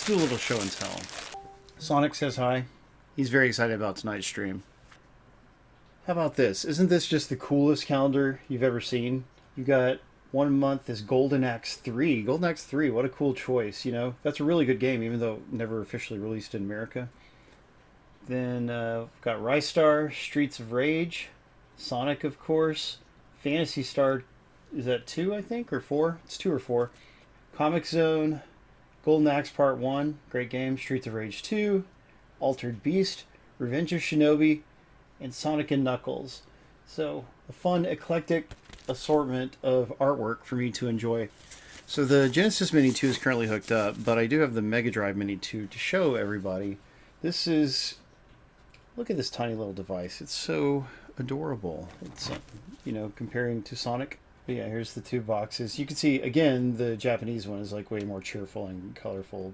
let's do a little show and tell. Sonic says hi. He's very excited about tonight's stream. How about this? Isn't this just the coolest calendar you've ever seen? You got 1 month is Golden Axe 3. Golden Axe 3, what a cool choice, you know? That's a really good game, even though never officially released in America. Then we've got Rystar, Streets of Rage, Sonic, of course, Phantasy Star, is that 2, I think, or 4? It's 2 or 4. Comic Zone, Golden Axe Part 1, great game, Streets of Rage 2, Altered Beast, Revenge of Shinobi, and Sonic and Knuckles. So, a fun, eclectic assortment of artwork for me to enjoy. So the Genesis Mini 2 is currently hooked up, but I do have the Mega Drive Mini 2 to show everybody. This is... Look at this tiny little device. It's so adorable. It's, you know, comparing to Sonic. But yeah, here's the two boxes. You can see, again, the Japanese one is like way more cheerful and colorful.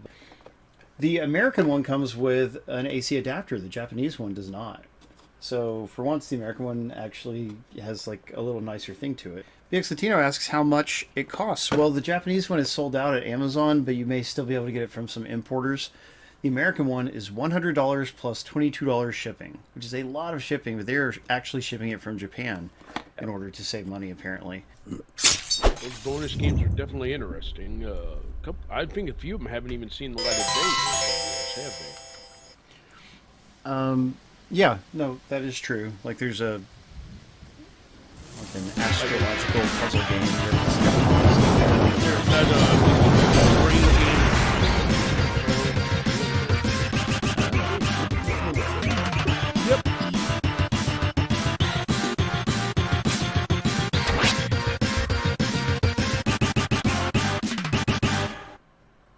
The American one comes with an AC adapter. The Japanese one does not. So for once, the American one actually has like a little nicer thing to it. BX Latino asks how much it costs. Well, the Japanese one is sold out at Amazon, but you may still be able to get it from some importers. The American one is $100 plus $22 shipping, which is a lot of shipping, but they're actually shipping it from Japan in order to save money, apparently. Those bonus games are definitely interesting. I think a few of them haven't even seen the light of day. Have they? Yeah, no, that is true. Like, there's an astrological puzzle game. There's that brain game. Yep.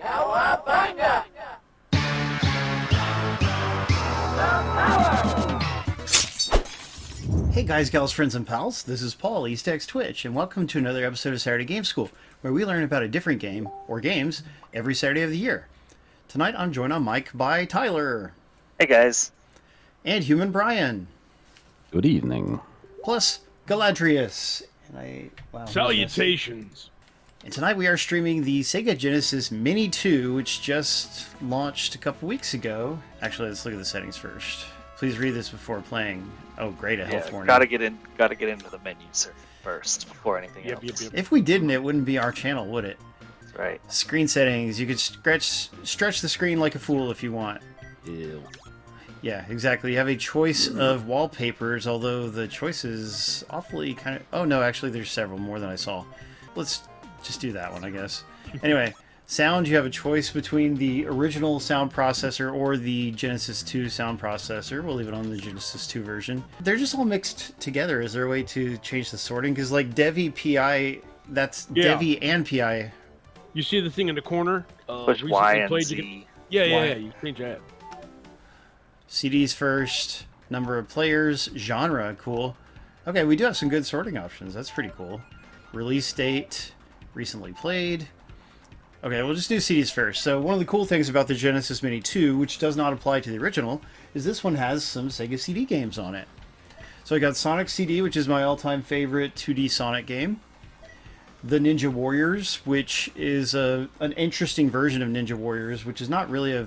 Cowabunga! Hey guys, gals, friends, and pals, this is Paul, EastXTwitch, and welcome to another episode of Saturday Game School, where we learn about a different game, or games, every Saturday of the year. Tonight I'm joined on mic by Tyler. Hey guys. And Human Brian. Good evening. Plus Galadrius. Wow, Salutations. And tonight we are streaming the Sega Genesis Mini 2, which just launched a couple weeks ago. Actually, let's look at the settings first. Please read this before playing. Oh, great, a health warning. Gotta get into the menus first before anything else. Yep. If we didn't, it wouldn't be our channel, would it? That's right. Screen settings. You could stretch the screen like a fool if you want. Ew. Yeah, exactly. You have a choice of wallpapers, although the choice is awfully kind of... Oh, no, actually, there's several more than I saw. Let's just do that one, I guess. Anyway, sound, you have a choice between the original sound processor or the Genesis 2 sound processor. We'll leave it on the Genesis 2 version. They're just all mixed together. Is there a way to change the sorting? Because, like, Devi Pii, that's Devi and Pii. You see the thing in the corner? Push Y and Z. Yeah, you change that. CDs first, number of players, genre, cool. Okay, we do have some good sorting options. That's pretty cool. Release date, recently played. Okay, we'll just do CDs first. So one of the cool things about the Genesis Mini 2, which does not apply to the original, is this one has some Sega CD games on it. So I got Sonic CD, which is my all-time favorite 2D Sonic game. The Ninja Warriors, which is an interesting version of Ninja Warriors, which is not really a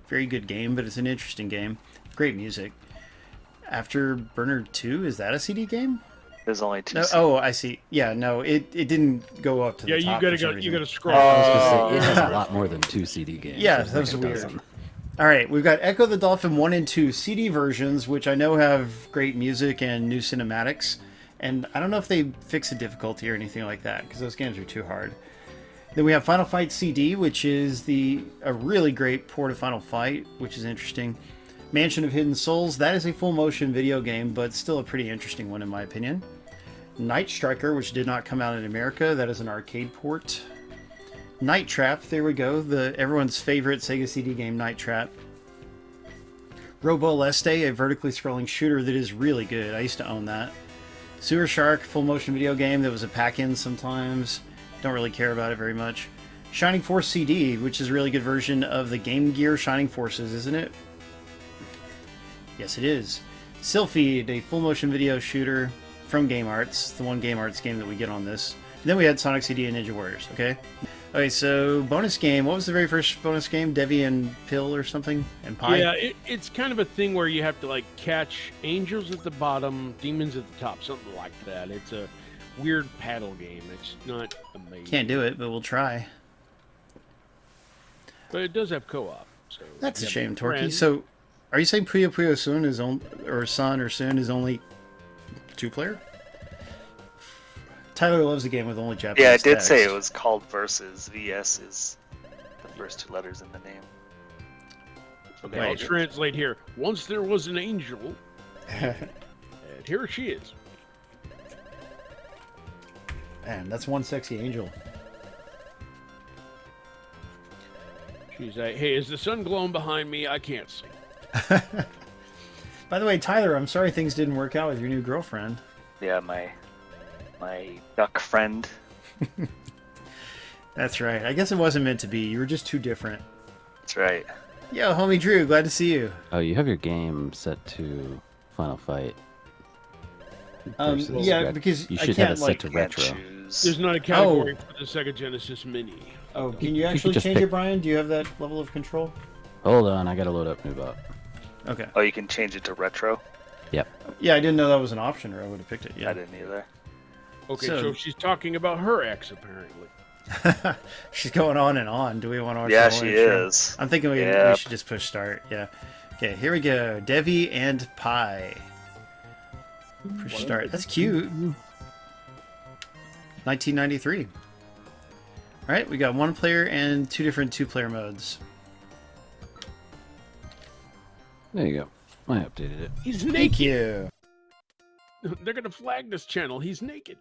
very good game, but it's an interesting game. Great music. Afterburner 2, is that a CD game? There's only two. No, oh, I see. Yeah, no, it didn't go up to the top. You gotta scroll. It has a lot more than 2 CD games. Yeah, that was weird. All right, we've got Echo the Dolphin 1 and 2 CD versions, which I know have great music and new cinematics. And I don't know if they fix the difficulty or anything like that, because those games are too hard. Then we have Final Fight CD, which is a really great port of Final Fight, which is interesting. Mansion of Hidden Souls, that is a full motion video game, but still a pretty interesting one in my opinion. Night Striker, which did not come out in America, that is an arcade port. Night Trap, there we go, everyone's favorite Sega CD game, Night Trap. Robo Aleste, a vertically scrolling shooter that is really good, I used to own that. Sewer Shark, full motion video game that was a pack-in sometimes, don't really care about it very much. Shining Force CD, which is a really good version of the Game Gear Shining Forces, isn't it? Yes, it is. Sylphied, a full motion video shooter from Game Arts, the one Game Arts game that we get on this. And then we had Sonic CD and Ninja Warriors, okay? Okay, so bonus game. What was the very first bonus game? Devi and Pill or something? And Pie? Yeah, it's kind of a thing where you have to like catch angels at the bottom, demons at the top, something like that. It's a weird paddle game. It's not amazing. Can't do it, but we'll try. But it does have co-op. So That's a you have shame, Torquay. friends. So, are you saying Puyo Puyo Sun is Sun is only 2-player? Tyler loves the game with only Japanese Yeah, I did text. say it was called Versus. VS is the first 2 letters in the name. Okay, I'll Wait. translate here. Once there was an angel, and here she is. Man, that's one sexy angel. She's like, hey, is the sun glowing behind me? I can't see. By the way, Tyler, I'm sorry things didn't work out with your new girlfriend. Yeah, my duck friend. That's right. I guess it wasn't meant to be. You were just too different. That's right. Yo, homie Drew, glad to see you. Oh, you have your game set to Final Fight. versus Yeah, ret- because you I should can't, have it like, set to Can't retro. choose. There's not a category for the Sega Genesis Mini. Oh, can you You could actually just change pick- it, Brian? Do you have that level of control? Hold on, I gotta load up Noobot. Okay. Oh, you can change it to retro? Yep. Yeah, I didn't know that was an option, or I would have picked it. I Yeah. didn't either. Okay, So- so she's talking about her ex, apparently. She's going on and on. Do we want to watch Yeah, the whole she intro? is. I'm thinking we Yep. should just push start. Yeah. Okay, here we go. Devi and Pie. Push start. That's cute. 1993. All right, we got 1 player and 2 different 2-player modes. There you go. I updated it. He's Thank naked. you. They're gonna flag this channel. He's naked.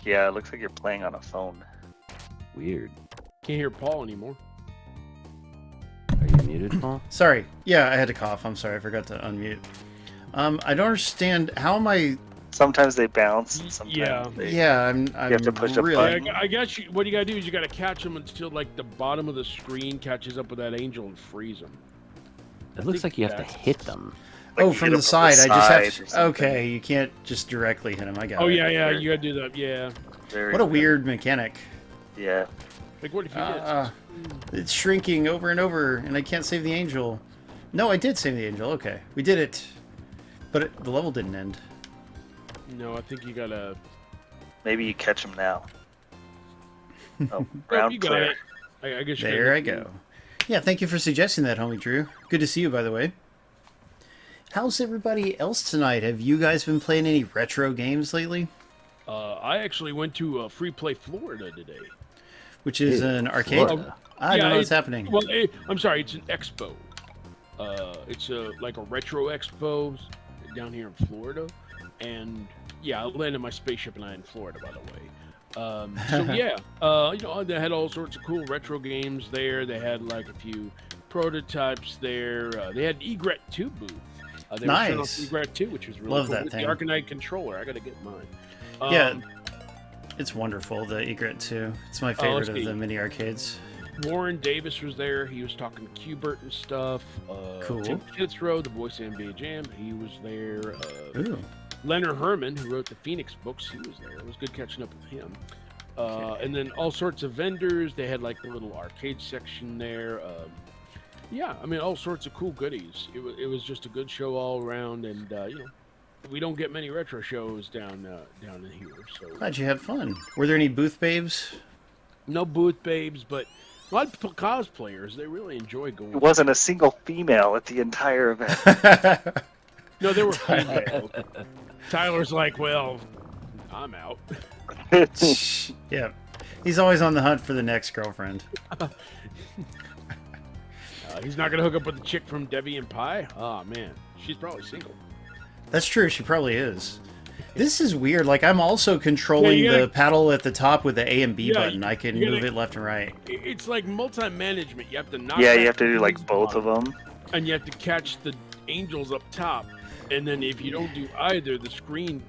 Yeah, it looks like you're playing on a phone. Weird. Can't hear Paul anymore. Are you muted, Paul? Sorry. Yeah, I had to cough. I'm sorry. I forgot to unmute. I don't understand. How am I? Sometimes they bounce. Sometimes Yeah. they... Yeah, I'm have to push a really. button. I guess you, what you gotta do is you gotta catch them until like the bottom of the screen catches up with that angel and freeze them. It looks like you have to hit them. Like Oh, you from hit the 'em side. I just side or have to. something. Okay, you can't just directly hit him. I got Oh it. yeah, yeah, Very- you gotta do that. Yeah. Very What a good. weird mechanic. Yeah. Like what if you It's shrinking over and over, and I can't save the angel. No, I did save the angel. Okay, we did it, but the level didn't end. No, I think you gotta. Maybe you catch them now. Oh, Oh, round you got clear. it. I guess you There I gotta- go. Yeah, thank you for suggesting that, homie Drew. Good to see you, by the way. How's everybody else tonight? Have you guys been playing any retro games lately? I actually went to Free Play Florida today. Which is Ew, an arcade? Florida. I don't know what's it- happening. Well, I'm sorry, it's an expo. It's like a retro expo down here in Florida, and yeah, I landed my spaceship and I in Florida, by the way. So yeah, you know, they had all sorts of cool retro games there. They had like a few prototypes there. They had Egret 2 booth. They were showing off Nice. Egret 2, which was really Love cool. that With thing. The Arcanite controller, I gotta get mine. Yeah, it's wonderful, the Egret 2. It's my favorite let's of see. the mini arcades. Warren Davis was there. He was talking to Qbert and stuff. Cool. Tim Fitzrow, the voice of NBA Jam, he was there. Ooh. Leonard Herman, who wrote the Phoenix books, he was there. It was good catching up with him. And then all sorts of vendors. They had like the little arcade section there. Yeah, I mean, all sorts of cool goodies. It was just a good show all around, and you know, we don't get many retro shows down in here. So Glad you had fun. Were there any booth babes? no booth babes, but a lot of cosplayers. They really enjoy going. There wasn't a single female at the entire event. No, they were female. Tyler's like, well, I'm out. Yeah. He's always on the hunt for the next girlfriend. He's not gonna hook up with the chick from Devi and Pie. Oh man, she's probably single. That's true, she probably is. This is weird. Like, I'm also controlling you gotta- the paddle at the top with the A and B Yeah, button. I can you gotta- move it left and right. It's like multi-management. You have to knock. Yeah, back you have to the do like buttons both of bottom, them. and you have to catch the angels up top. And then if you don't do either, the screen.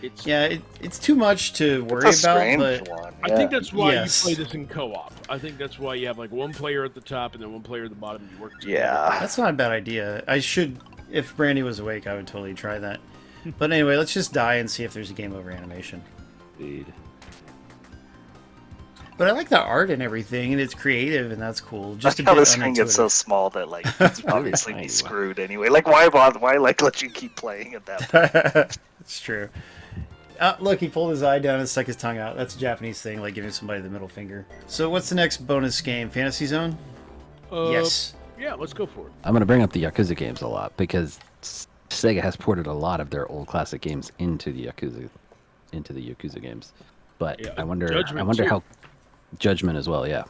It's. Yeah, it's too much to worry It's a about, strange but one. I think yeah. that's why Yes. you play this in co-op. I think that's why you have like one player at the top and then one player at the bottom. And you work together. Yeah. that's not a bad idea. I should, if Brandy was awake, I would totally try that. But anyway, let's just die and see if there's a game over animation. Indeed. But I like the art and everything, and it's creative, and that's cool. Just a How bit the screen gets so unintuitive. small that like it's obviously tiny. be screwed anyway. Like why bother? Why like let you keep playing at that point? It's true. Look, he pulled his eye down and stuck his tongue out. That's a Japanese thing, like giving somebody the middle finger. So what's the next bonus game? Fantasy Zone? Yes. Yeah, let's go for it. I'm going to bring up the Yakuza games a lot because Sega has ported a lot of their old classic games into the Yakuza games. But Yeah, I wonder Judgment too. how Judgment as well, yeah.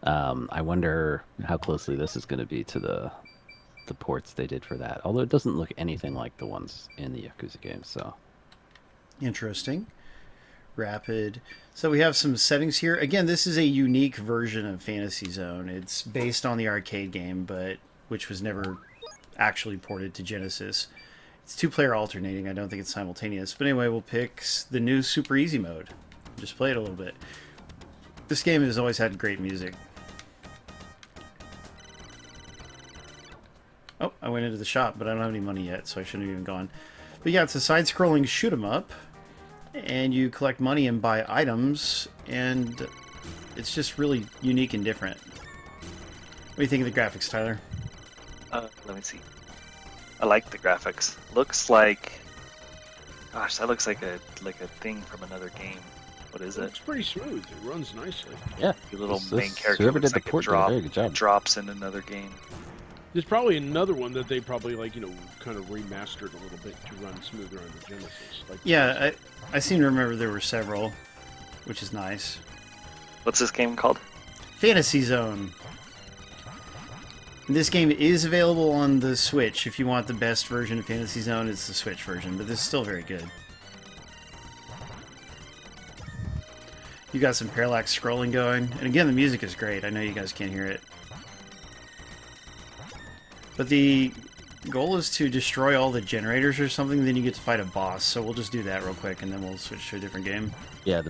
I wonder how closely this is going to be to the ports they did for that. Although it doesn't look anything like the ones in the Yakuza games, so Interesting. Rapid. So we have some settings here. Again, this is a unique version of Fantasy Zone. It's based on the arcade game, but which was never actually ported to Genesis. It's 2-player alternating. I don't think it's simultaneous. But anyway, we'll pick the new Super Easy mode. Just play it a little bit. This game has always had great music. Oh, I went into the shop, but I don't have any money yet, so I shouldn't have even gone. But yeah, it's a side-scrolling shoot-'em-up, and you collect money and buy items, and it's just really unique and different. What do you think of the graphics, Tyler? Let me see. I like the graphics. Looks like, gosh, that looks like a thing from another game. What is it? It's pretty smooth. It runs nicely. yeah. Your little This- main character whoever looks did the like port did a very good job. drops in another game. There's probably another one that they probably kind of remastered a little bit to run smoother on the Genesis. Like Yeah, I seem to remember there were several, which is nice. What's this game called? Fantasy Zone. This game is available on the Switch. If you want the best version of Fantasy Zone, it's the Switch version, but this is still very good. You got some parallax scrolling going, and again, the music is great. I know you guys can't hear it. But the goal is to destroy all the generators or something, then you get to fight a boss. So we'll just do that real quick, and then we'll switch to a different game. Yeah, the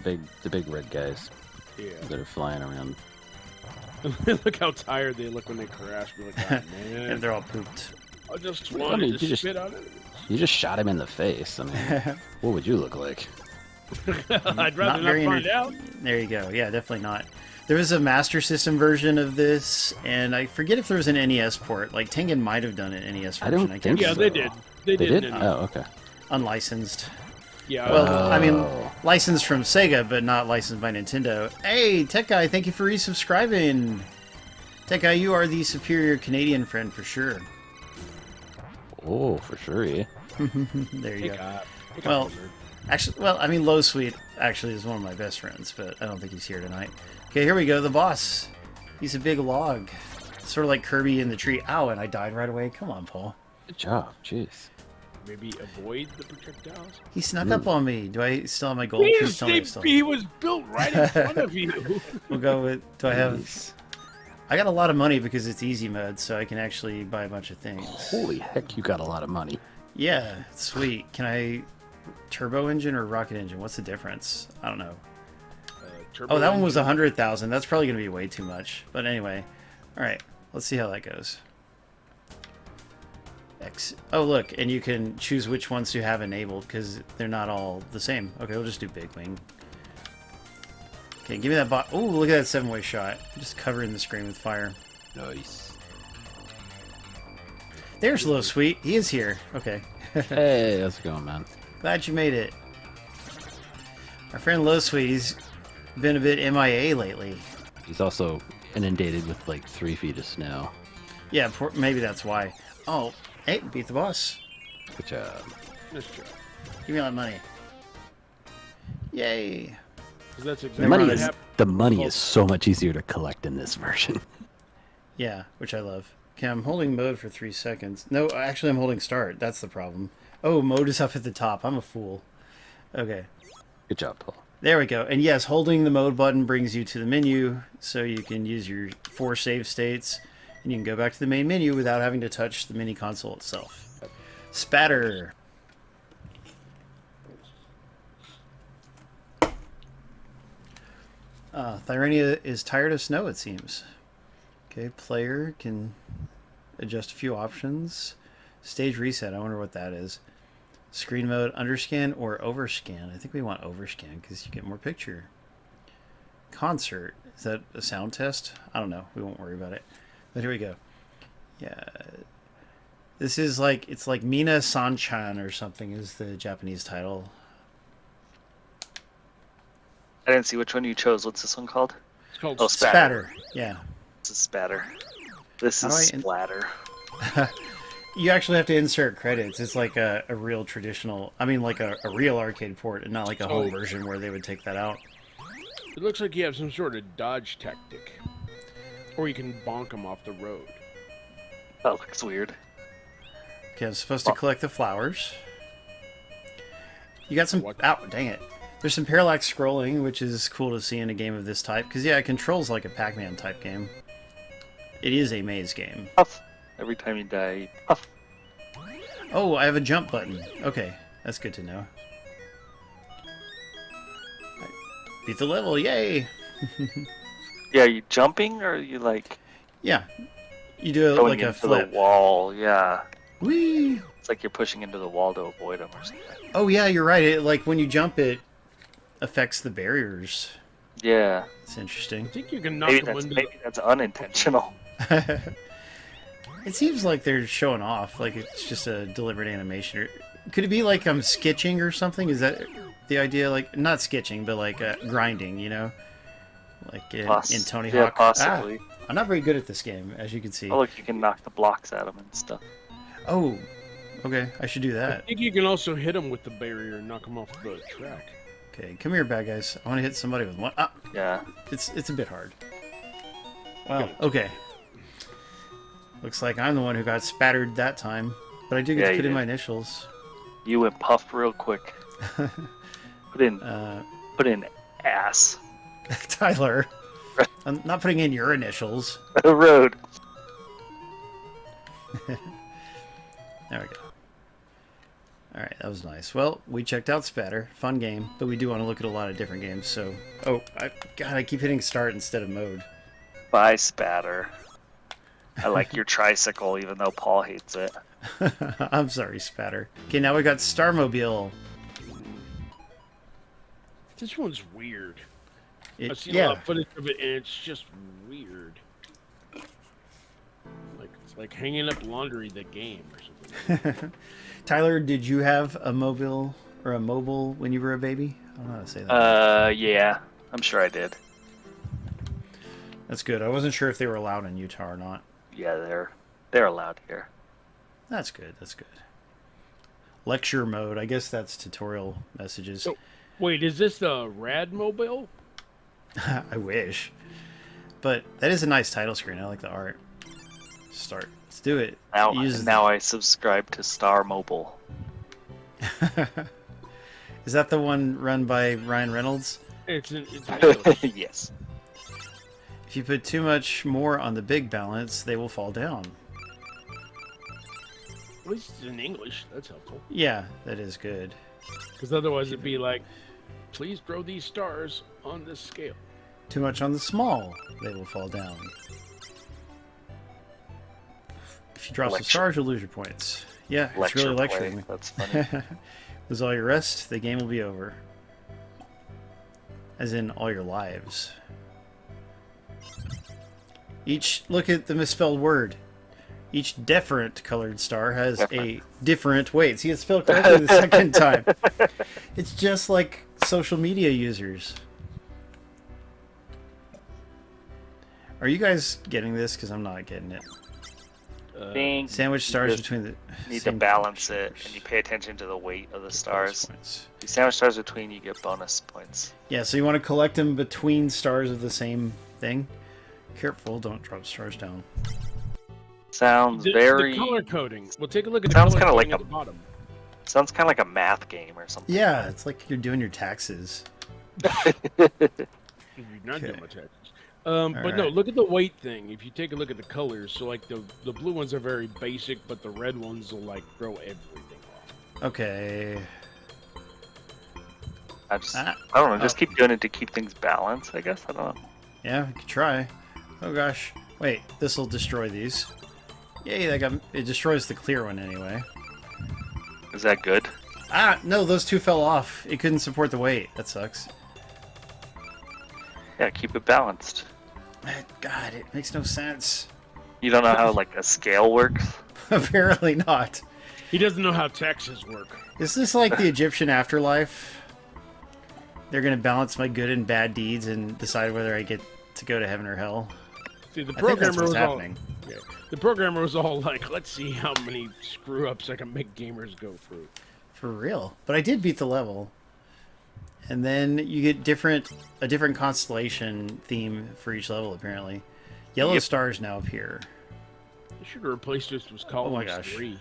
big red guys Yeah. that are flying around. Look how tired they look when they crash. We're like, oh, man. And they're all pooped. I just I wanted mean, to you just- spit out enemies. You just shot him in the face. I mean, what would you look like? I'd rather not very find out. There you go. Yeah, definitely not. There was a Master System version of this, and I forget if there was an NES port. Like, Tengen might have done an NES I version. don't can't think Yeah, so. they did. They They did? an- Oh, okay. Unlicensed. Yeah. Well, I mean, Oh. licensed from Sega, but not licensed by Nintendo. Hey, Tech Guy, thank you for resubscribing. Tech Guy, you are the superior Canadian friend for sure. Oh, for sure, yeah. There you Hey, go. God. Hey, Well, God, Blizzard. Actually, well, I mean, Low Sweet actually is one of my best friends, but I don't think he's here tonight. Okay, here we go. The boss. He's a big log. Sort of like Kirby in the tree. Ow, and I died right away. Come on, Paul. Good job. Jeez. Maybe avoid the projectiles. He snuck up on me. Do I still have my gold? Please Please, tell me I still. he was built right in front of you. We'll go with. Do I have? I got a lot of money because it's easy mode, so I can actually buy a bunch of things. Holy heck, you got a lot of money. Yeah, sweet. Can I turbo engine or rocket engine? What's the difference? I don't know. Turbo Oh, that one was engine. 100,000. That's probably gonna be way too much. But anyway, all right. Let's see how that goes. X. Oh, look, and you can choose which ones to have enabled because they're not all the same. Okay, we'll just do big wing. Okay, give me that bot. Oh, look at that 7-way shot. Just covering the screen with fire. Nice. There's Low Sweet. He is here. Okay. Hey, how's it going, man? Glad you made it. Our friend Low Sweet, he's been a bit MIA lately. He's also inundated with like 3 feet of snow. Yeah, maybe that's why. Oh, hey, beat the boss. Good job. Nice job. Give me all that money. Yay. 'Cause that's The exactly money what is happened. so much easier to collect in this version. Yeah, which I love. Okay, I'm holding mode for 3 seconds. No, actually, I'm holding start. That's the problem. Oh, mode is up at the top. I'm a fool. Okay, Good job, Paul. there we go. And yes, holding the mode button brings you to the menu, so you can use your 4 save states, and you can go back to the main menu without having to touch the mini console itself. Spatter. Thyrenia is tired of snow, it seems. Okay, player can adjust a few options. Stage reset, I wonder what that is. Screen mode, underscan or overscan? I think we want overscan because you get more picture. Concert. Is that a sound test? I don't know. We won't worry about it. But here we go. Yeah. This is like, it's like Mina Sanchan or something is the Japanese title. I didn't see which one you chose. What's this one called? It's called Oh, Spatter. Yeah. This is Spatter. This How is do I Splatter. You actually have to insert credits. It's like a real traditional, I mean like a real arcade port and not like a home version where they would take that out. It looks like you have some sort of dodge tactic. Or you can bonk them off the road. That looks weird. Okay, I'm supposed to collect the flowers. You got some... What? Ow, dang it. There's some parallax scrolling, which is cool to see in a game of this type. Because, yeah, it controls like a Pac-Man type game. It is a maze game. Puff. Every time you die, you puff. Oh, I have a jump button. Okay, that's good to know. Beat the level, yay! Yeah, are you jumping or are you like Yeah. You do it going like a into flip. the wall? Yeah. Whee! It's like you're pushing into the wall to avoid them or something. Oh, yeah, you're right. It, like, when you jump, it affects the barriers. Yeah. It's interesting. I think you can knock them into Maybe that's unintentional. It seems like they're showing off, like it's just a deliberate animation. Or could it be like I'm sketching or something? Is that the idea? Like, not sketching, but like grinding, you know? Like in Tony Yeah, Hawk. possibly. I'm not very good at this game, as you can see. Oh, look, you can knock the blocks at them and stuff. Oh, okay, I should do I that. think you can also hit them with the barrier and knock them off the track. Okay, come here, bad guys. I want to hit somebody with one. Ah, Yeah. it's a bit hard. Wow, okay. Looks like I'm the one who got spattered that time. But I do get Yeah, to you put in did. my initials. You went puff real quick. Put in ass. Tyler, I'm not putting in your initials. The road. There we go. Alright, that was nice. Well, we checked out Spatter. Fun game, but we do want to look at a lot of different games, so... Oh, God, I keep hitting start instead of mode. Bye, Spatter. I like your tricycle, even though Paul hates it. I'm sorry, Spatter. Okay, now we got Starmobile. This one's weird. I've seen a Yeah, lot of footage of it, and it's just weird. Like it's like hanging up laundry the game or something. Tyler, did you have a mobile or a mobile when you were a baby? I don't know how to say that. Yeah. I'm sure I did. That's good. I wasn't sure if they were allowed in Utah or not. Yeah, they're allowed here. That's good. That's good. Lecture mode. I guess that's tutorial messages. So, wait, is this the Rad Mobile? I wish. But that is a nice title screen. I like the art. Start. Let's do it. Now I subscribe to Star Mobile. Is that the one run by Ryan Reynolds? It's Yes. If you put too much more on the big balance, they will fall down. at least it's in English. That's helpful. Yeah, that is good. Because otherwise it'd be like, please throw these stars on this scale. Too much on the small, they will fall down. If you drop some stars, you'll lose your points. Yeah, it's really lecturing me. That's funny. Lose all your rest, the game will be over. As in all your lives. Look at the misspelled word. Each different colored star has a different weight. See, it's spelled correctly the second time. It's just like social media users. Are you guys getting this? Because I'm not getting it. Think Sandwich stars just between the... need to balance it, and you pay attention to the weight of the stars. Points. If you sandwich stars between, you get bonus points. Yeah, so you want to collect them between stars of the same thing. Careful, don't drop stars down. Sounds The very. color coding. We'll take a look at the Sounds color kinda coding like at the bottom. Sounds kind of like a math game or something. Yeah, it's like you're doing your taxes. You're not Okay. doing much taxes. But no, Alright. look at the weight thing. If you take a look at the colors, so like the blue ones are very basic, but the red ones will like throw everything off. Okay. I don't know. Just keep doing it to keep things balanced. I guess I don't know. Yeah, we could try. Oh gosh. Wait, this will destroy these. Yay, it destroys the clear one anyway. Is that good? Ah, no, those two fell off. It couldn't support the weight. That sucks. Yeah, keep it balanced. God, it makes no sense. You don't know how like a scale works? Apparently not. He doesn't know how taxes work. Is this like the Egyptian afterlife? They're gonna balance my good and bad deeds and decide whether I get to go to heaven or hell. See, the I think that's programmer what's was all, happening. the programmer was all like, "Let's see how many screw ups I can make gamers go through." For real. But I did beat the level. And then you get a different constellation theme for each level, apparently. Yellow stars now appear. They should have replaced this with Oh my Columns gosh. 3.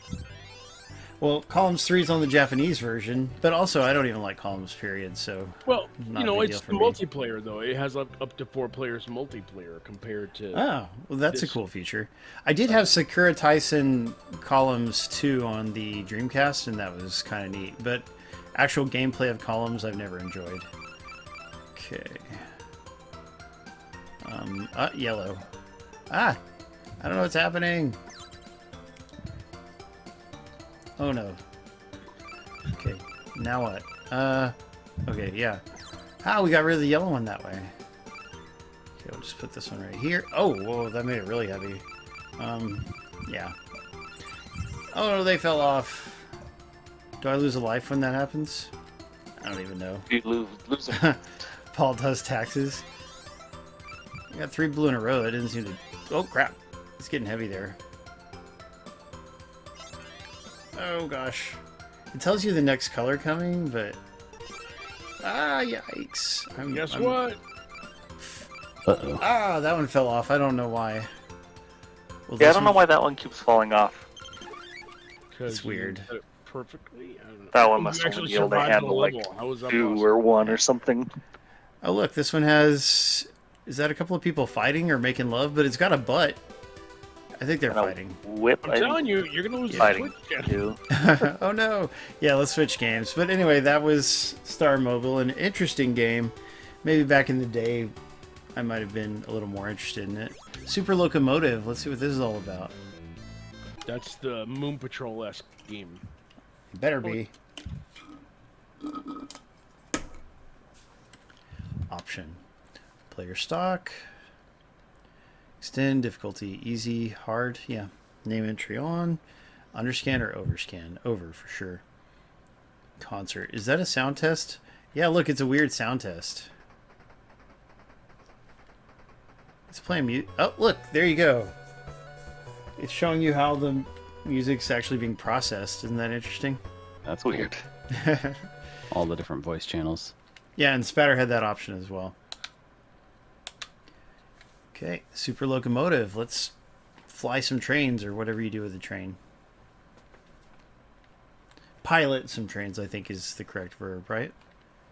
Well, Columns 3 is on the Japanese version, but also I don't even like Columns, period, so... Well, Not you a know, big it's deal the for me. multiplayer though. It has up to 4 players multiplayer compared to. Oh, well, that's a This- cool feature. I did have Sakura Tyson Columns 2 on the Dreamcast, and that was kind of neat, but actual gameplay of Columns I've never enjoyed. Okay. Yellow. Ah! I don't know what's happening! Oh no. Okay, now what? Okay, yeah. Ah, we got rid of the yellow one that way. Okay, we'll just put this one right here. Oh, whoa, that made it really heavy. Yeah. Oh no, they fell off. Do I lose a life when that happens? I don't even know. You lose them. Paul does taxes. I got 3 blue in a row. That didn't seem to... Oh, crap. It's getting heavy there. Oh, gosh. It tells you the next color coming, but... Ah, yikes. Guess what? Uh-oh. Ah, that one fell off. I don't know why. Well, Yeah, I this don't know one- why that one keeps falling off. 'Cause It's you weird. did it perfectly. I don't know. That one You must only actually be able to survived the handle like level. How was that 2 possible? or 1 or something. Oh, look. This one has... Is that a couple of people fighting or making love? But it's got a butt. I think they're And a fighting. whip. I'm telling you, you're gonna lose the Fighting Twitch channel. too. Oh no. Yeah, let's switch games. But anyway, that was Star Mobile, an interesting game. Maybe back in the day, I might have been a little more interested in it. Super Locomotive. Let's see what this is all about. That's the Moon Patrol-esque game. It better be. Option. Player stock. Extend difficulty. Easy, hard. Yeah. Name entry on. Underscan or overscan? Over for sure. Concert. Is that a sound test? Yeah, look, it's a weird sound test. It's playing mute. Oh, look, there you go. It's showing you how the music's actually being processed. Isn't that interesting? That's cool. Weird. All the different voice channels. Yeah, and Spatter had that option as well. Okay, Super Locomotive. Let's fly some trains or whatever you do with the train. Pilot some trains, I think, is the correct verb, right?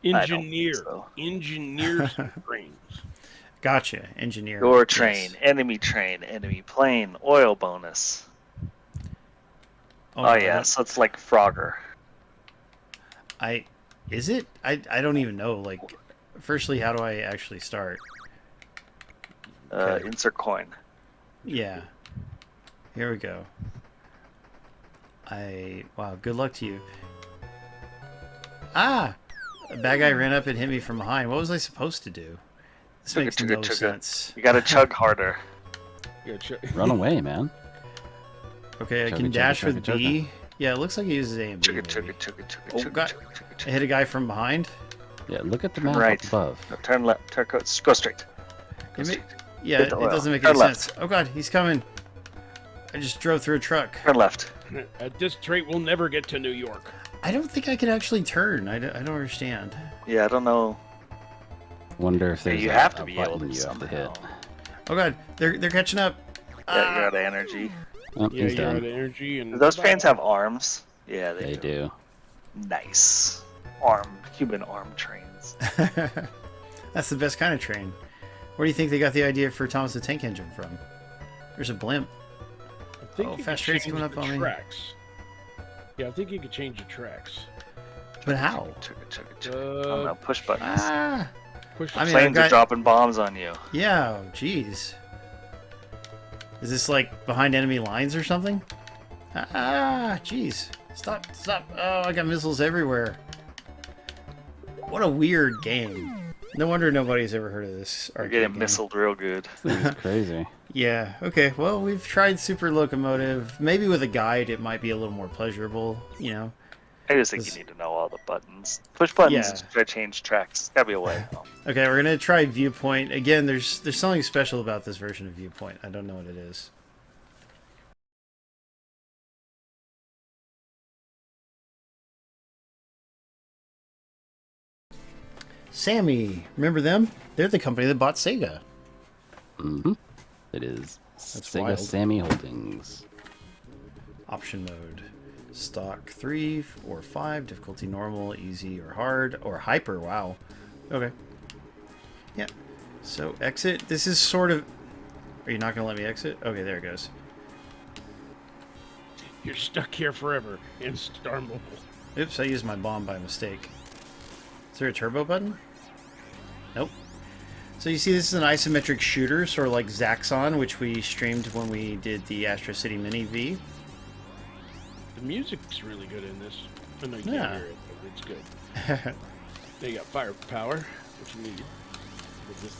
Engineer. so. Engineer trains. Gotcha. Engineer. Your Yes. train, enemy plane, oil bonus. Oh yeah, so it's like Frogger. Is it? I don't even know. Like, firstly, how do I actually start? Okay. Insert coin. Yeah. Here we go. Wow, good luck to you. Ah! A bad guy ran up and hit me from behind. What was I supposed to do? This makes no sense. You gotta chug harder. Yeah, Run away, man. Okay, I Chugga, can chugga, dash chugga, with chugga. B. Yeah, it looks like he uses A and B. Chugga, chugga, maybe. chugga, chugga, Oh, chugga, God. chugga, chugga, I chugga. hit a guy from behind. Yeah, look at the Turn map right. up above. No, turn left. Go straight. Go It ma- straight. Yeah, Hit it the oil. doesn't make Turn any left. sense. Oh god, he's coming. I just drove through a truck. Turn left. At this rate, we'll never get to New York. I don't think I can actually turn. I don't understand. Yeah, I don't know. Wonder if Yeah, there's you a, have to a be able button to you have to hit. somehow. Oh god, they're catching up. Yeah, you're out of energy. Oh, Yeah, he's you're out done. of energy. And Do those trains have arms? Yeah, They do. Nice. Human arm trains. That's the best kind of train. Where do you think they got the idea for Thomas the Tank Engine from? There's a blimp. I think Oh, you could fast train's change coming up the on me. tracks. Yeah, I think you could change the tracks. But how? Chugga, chugga, chugga. I don't know. Push buttons. Ah! Push. I mean, Planes I've got- are dropping bombs on you. Yeah, jeez. Is this like behind enemy lines or something? Ah, jeez. Stop! Stop! Oh, I got missiles everywhere. What a weird game. No wonder nobody's ever heard of this. You're getting game. missiled real good. This is crazy. Yeah, okay, well, we've tried Super Locomotive. Maybe with a guide it might be a little more pleasurable, you know? I just think you need to know all the buttons. Push buttons to try to change tracks. Gotta be a way. Okay, we're gonna try Viewpoint. Again, there's something special about this version of Viewpoint. I don't know what it is. Sammy, remember them? They're the company that bought Sega. Mm-hmm. It is That's Sega wild. Sammy Holdings. Option mode. Stock 3 or 5. Difficulty normal, easy, or hard. Or hyper, wow. Okay. Yeah. So, exit. This is sort of... Are you not going to let me exit? Okay, there it goes. You're stuck here forever in Star Mobile. Oops, I used my bomb by mistake. Is there a turbo button? Nope. So you see this is an isometric shooter, sort of like Zaxxon, which we streamed when we did the Astro City Mini V. The music's really good in this. I know you Yeah. can't hear it, but it's good. They got firepower, which you need.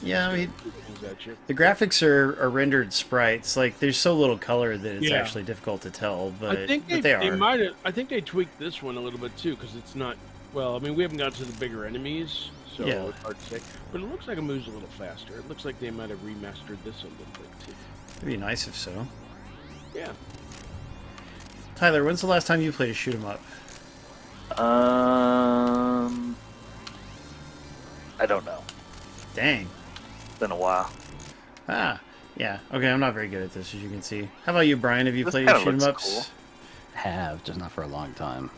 Yeah, I mean, Is that you? the graphics are rendered sprites. Like, there's so little color that it's Yeah. actually difficult to tell, but, I think but they are. might have. I think they tweaked this one a little bit too, because it's not. Well, I mean, we haven't got to the bigger enemies, so Yeah. it's hard to say. But it looks like it moves a little faster. It looks like they might have remastered this a little bit too. It'd be nice if so. Yeah. Tyler, when's the last time you played a shoot 'em up? I don't know. Dang. It's been a while. Ah, yeah. Okay, I'm not very good at this, as you can see. How about you, Brian? Have you This played kinda shoot 'em looks ups? cool. Have, just not for a long time.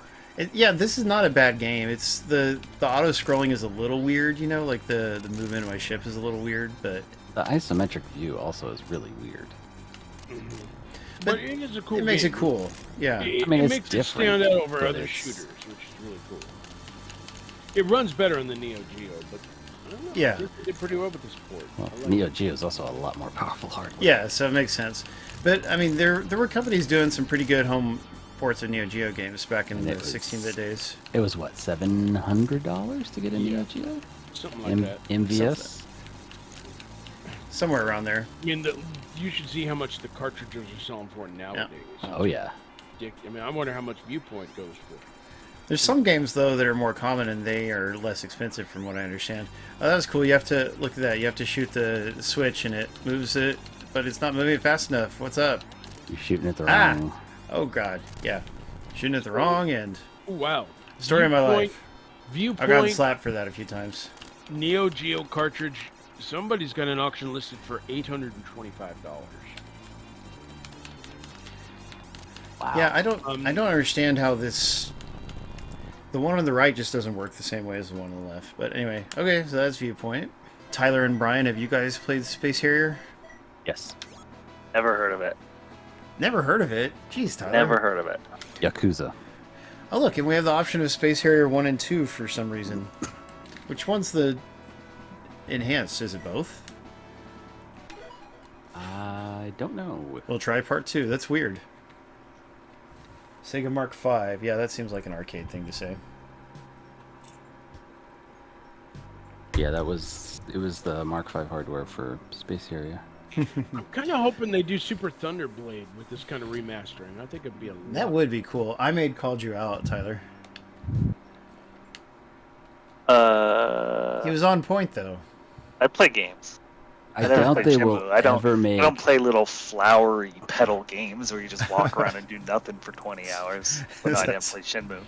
Yeah, this is not a bad game. It's the auto scrolling is a little weird, you know, like the movement of my ship is a little weird, but The isometric view also is really weird. But it is a cool. it makes game. it cool. Yeah. It, I mean, it it's makes it different, stand out over but other it's- shooters, which is really cool. It runs better in the Neo Geo, but I don't know. Yeah. They did pretty well with the support. Well, I like Neo it. Geo is also a lot more powerful hardware. Yeah, so it makes sense. But I mean, there were companies doing some pretty good home ports of Neo Geo games back in And the it was- 16-bit days. It was what, $700 to get a Neo Geo? Something like that. MVS? Somewhere around there. I mean, you should see how much the cartridges are selling for nowadays. Oh yeah. I mean, I wonder how much Viewpoint goes for. There's some games though that are more common and they are less expensive, from what I understand. Oh, that's cool. You have to look at that. You have to shoot the switch and it moves it, but it's not moving fast enough. What's up? You're shooting at the Ah! wrong. Oh god, yeah. Shooting at the wrong end. Oh, wow. Story of my life. Viewpoint. I've gotten slapped for that a few times. Neo Geo cartridge. Somebody's got an auction listed for $825. Wow. Yeah, I don't understand how this. The one on the right just doesn't work the same way as the one on the left. But anyway, okay, so that's Viewpoint. Tyler and Brian, have you guys played Space Harrier? Yes. Never heard of it. Never heard of it. Jeez, Tyler. Never heard of it. Yakuza. Oh look, and we have the option of Space Harrier 1 and 2 for some reason. Which one's the enhanced? Is it both? I don't know. We'll try part 2. That's weird. Sega Mark V. Yeah, that seems like an arcade thing to say. Yeah, it was the Mark V hardware for Space Harrier. I'm kind of hoping they do Super Thunderblade with this kind of remastering. I think it'd be a lot. That would be cool. I made called you out, Tyler. He was on point though. I play games. I never doubt played they Shenmue. will I don't- ever make. I don't play little flowery pedal games where you just walk around and do nothing for 20 hours. Well, no, I didn't play Shenmue.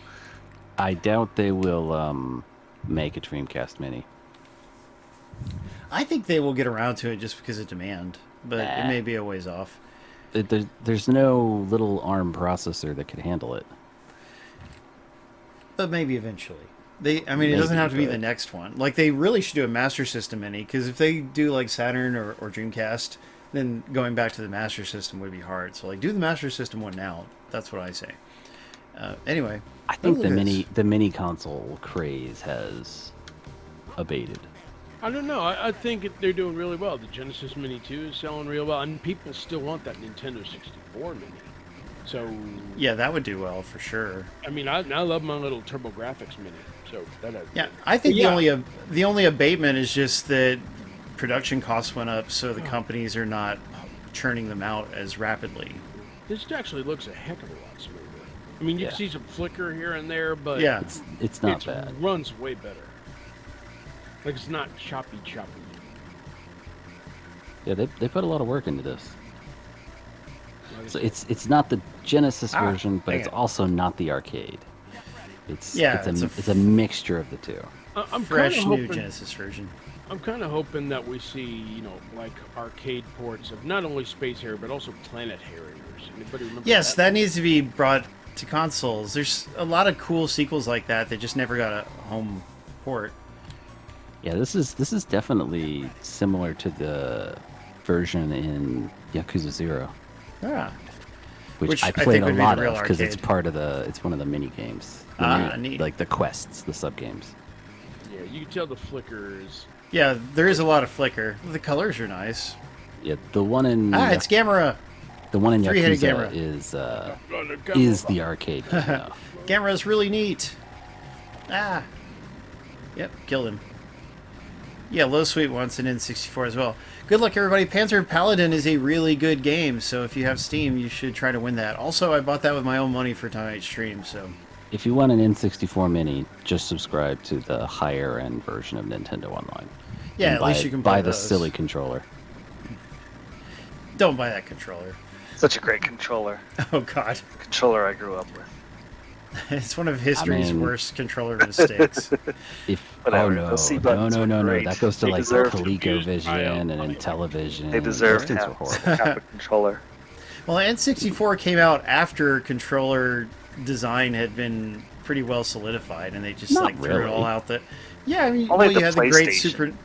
I doubt they will make a Dreamcast Mini. I think they will get around to it just because of demand, but it Nah. may be a ways off. There's no little ARM processor that could handle it. But maybe eventually. It doesn't Maybe, have to be the but- next one. Like, they really should do a Master System Mini, because if they do, like, Saturn or Dreamcast, then going back to the Master System would be hard. So, like, do the Master System one now. That's what I say. Anyway. I think look the at this. mini console craze has abated. I don't know. I think they're doing really well. The Genesis Mini 2 is selling real well, and people still want that Nintendo 64 Mini. So Yeah, that would do well for sure. I mean, I love my little TurboGrafx Mini. So that has Yeah, I think Yeah. the only abatement is just that production costs went up, so the companies are not churning them out as rapidly. This actually looks a heck of a lot smoother. I mean, you Yeah. can see some flicker here and there, but Yeah, It's not it bad. runs way better. Like it's not choppy. Yeah, they put a lot of work into this. So it's not the Genesis version, but dang it's it. also not the arcade. It's Yeah, it's a mixture of the two. I'm fresh kinda new hoping, Genesis version. I'm kind of hoping that we see, you know, like arcade ports of not only Space Harrier but also Planet Harriers. Anybody remember Yes, that? that needs to be brought to consoles. There's a lot of cool sequels like that that just never got a home port. Yeah, this is definitely similar to the version in Yakuza 0, Ah, which I I think played a would be the lot real of because it's arcade. part of it's one of the mini games. The neat. Like the quests, the sub games. Yeah, you can tell the flickers. yeah, there is a lot of flicker. The colors are nice. Yeah, the one in It's Gamera. the one in three-headed Yakuza Gamera. is the arcade game now. Gamera's really neat. Yep, killed him. Yeah, Low Sweet wants an N64 as well. Good luck, everybody. Panzer Paladin is a really good game, so if you have Steam, you should try to win that. Also, I bought that with my own money for tonight's stream, so... If you want an N64 Mini, just subscribe to the higher end version of Nintendo Online. Yeah, And at least you can play buy the those. silly controller. Don't buy that controller. Such a great controller. Oh, God. The controller I grew up with. It's one of history's mean- worst controller mistakes. If Whatever, oh no, those C no, buttons no, were no, no, great. that goes to They like deserve to be used by ColecoVision and a- Intellivision. They deserve Those to things were have, horrible. have a controller. Well, N64 came out after controller design had been pretty well solidified, and they just Not like threw it really. all out there. Yeah, I mean, Only well, you the had the great PlayStation.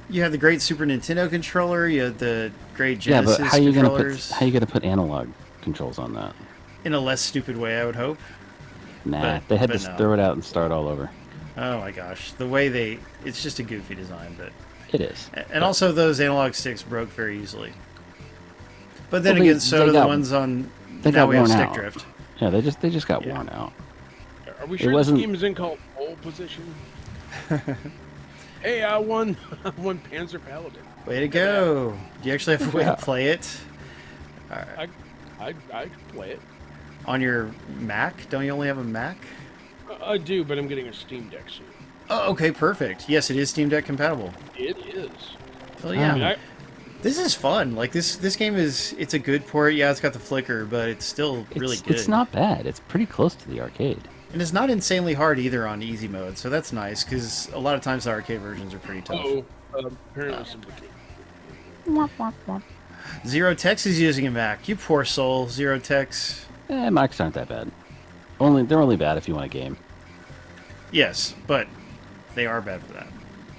you had the great Super Nintendo controller, you had the great Yeah, Genesis but how you gonna controllers. put analog controls on that? In a less stupid way, I would hope. Nah, But- they had but to no. throw it out and start all over. Oh my gosh, the way it's just a goofy design, but It is. and also those analog sticks broke very easily. But then Well, they- again, so they do the got- ones on they now got we have worn stick out. drift. Yeah, they just got Yeah. worn out. Are we sure this wasn't- game is in called pole position? Hey, I won Panzer Paladin. Way to go! Do you actually have a way Yeah. to play it I play it. on your Mac? Don't you only have a Mac? I do, but I'm getting a Steam Deck soon. Oh, okay, perfect. Yes, it is Steam Deck compatible. It is. Well, I yeah. mean, This is fun. Like this game it's a good port. Yeah, it's got the flicker, but it's still really good. It's not bad. It's pretty close to the arcade. And it's not insanely hard either on easy mode, so that's nice because a lot of times the arcade versions are pretty tough. Apparently simplicity. Zero Tex is using a Mac. You poor soul, Zero Tex. Mics aren't that bad. They're only bad if you want a game. Yes, but they are bad for that.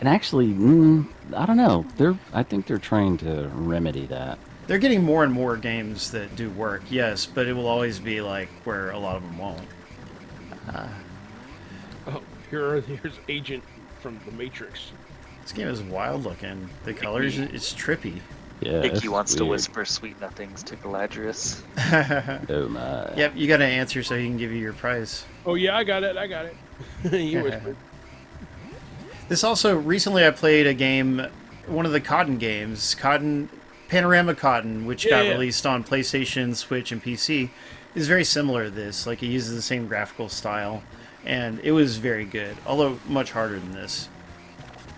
And actually, I don't know. I think they're trying to remedy that. They're getting more and more games that do work, yes, but it will always be like where a lot of them won't. Oh, here's Agent from The Matrix. This game is wild looking. The colors, it's trippy. Yeah. this Icky is wants to weird. whisper sweet nothings to Galadrius. Oh my. Yep, you got to answer so he can give you your prize. Oh yeah, I got it. You whispered. This also, recently I played a game, one of the Cotton games, Panorama Cotton, which got Yeah. released on PlayStation, Switch, and PC, is very similar to this. Like, it uses the same graphical style, and it was very good, although much harder than this.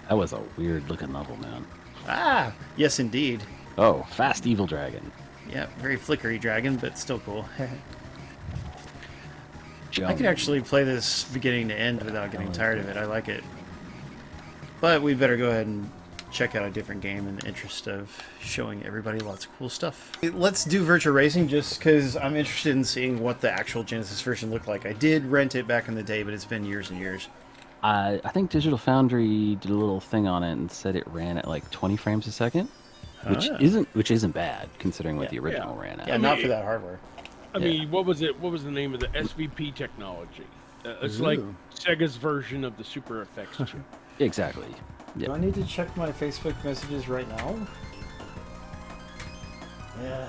That was a weird looking level, man. Ah, yes indeed. Oh, fast evil dragon. Yeah, very flickery dragon, but still cool. I Jump. could actually play this beginning to end without getting tired of it. I like it. But we better go ahead and check out a different game in the interest of showing everybody lots of cool stuff. Let's do Virtua Racing just because I'm interested in seeing what the actual Genesis version looked like. I did rent it back in the day, but it's been years and years. I think Digital Foundry did a little thing on it and said it ran at like 20 frames a second, which Ah. isn't bad considering what the Yeah. original ran at. Yeah, not for that hardware. I mean, what was it? What was the name of the SVP technology? It's Ooh. like Sega's version of the Super Effects chip. Exactly. Do Yeah. I need to check my Facebook messages right now? Yeah.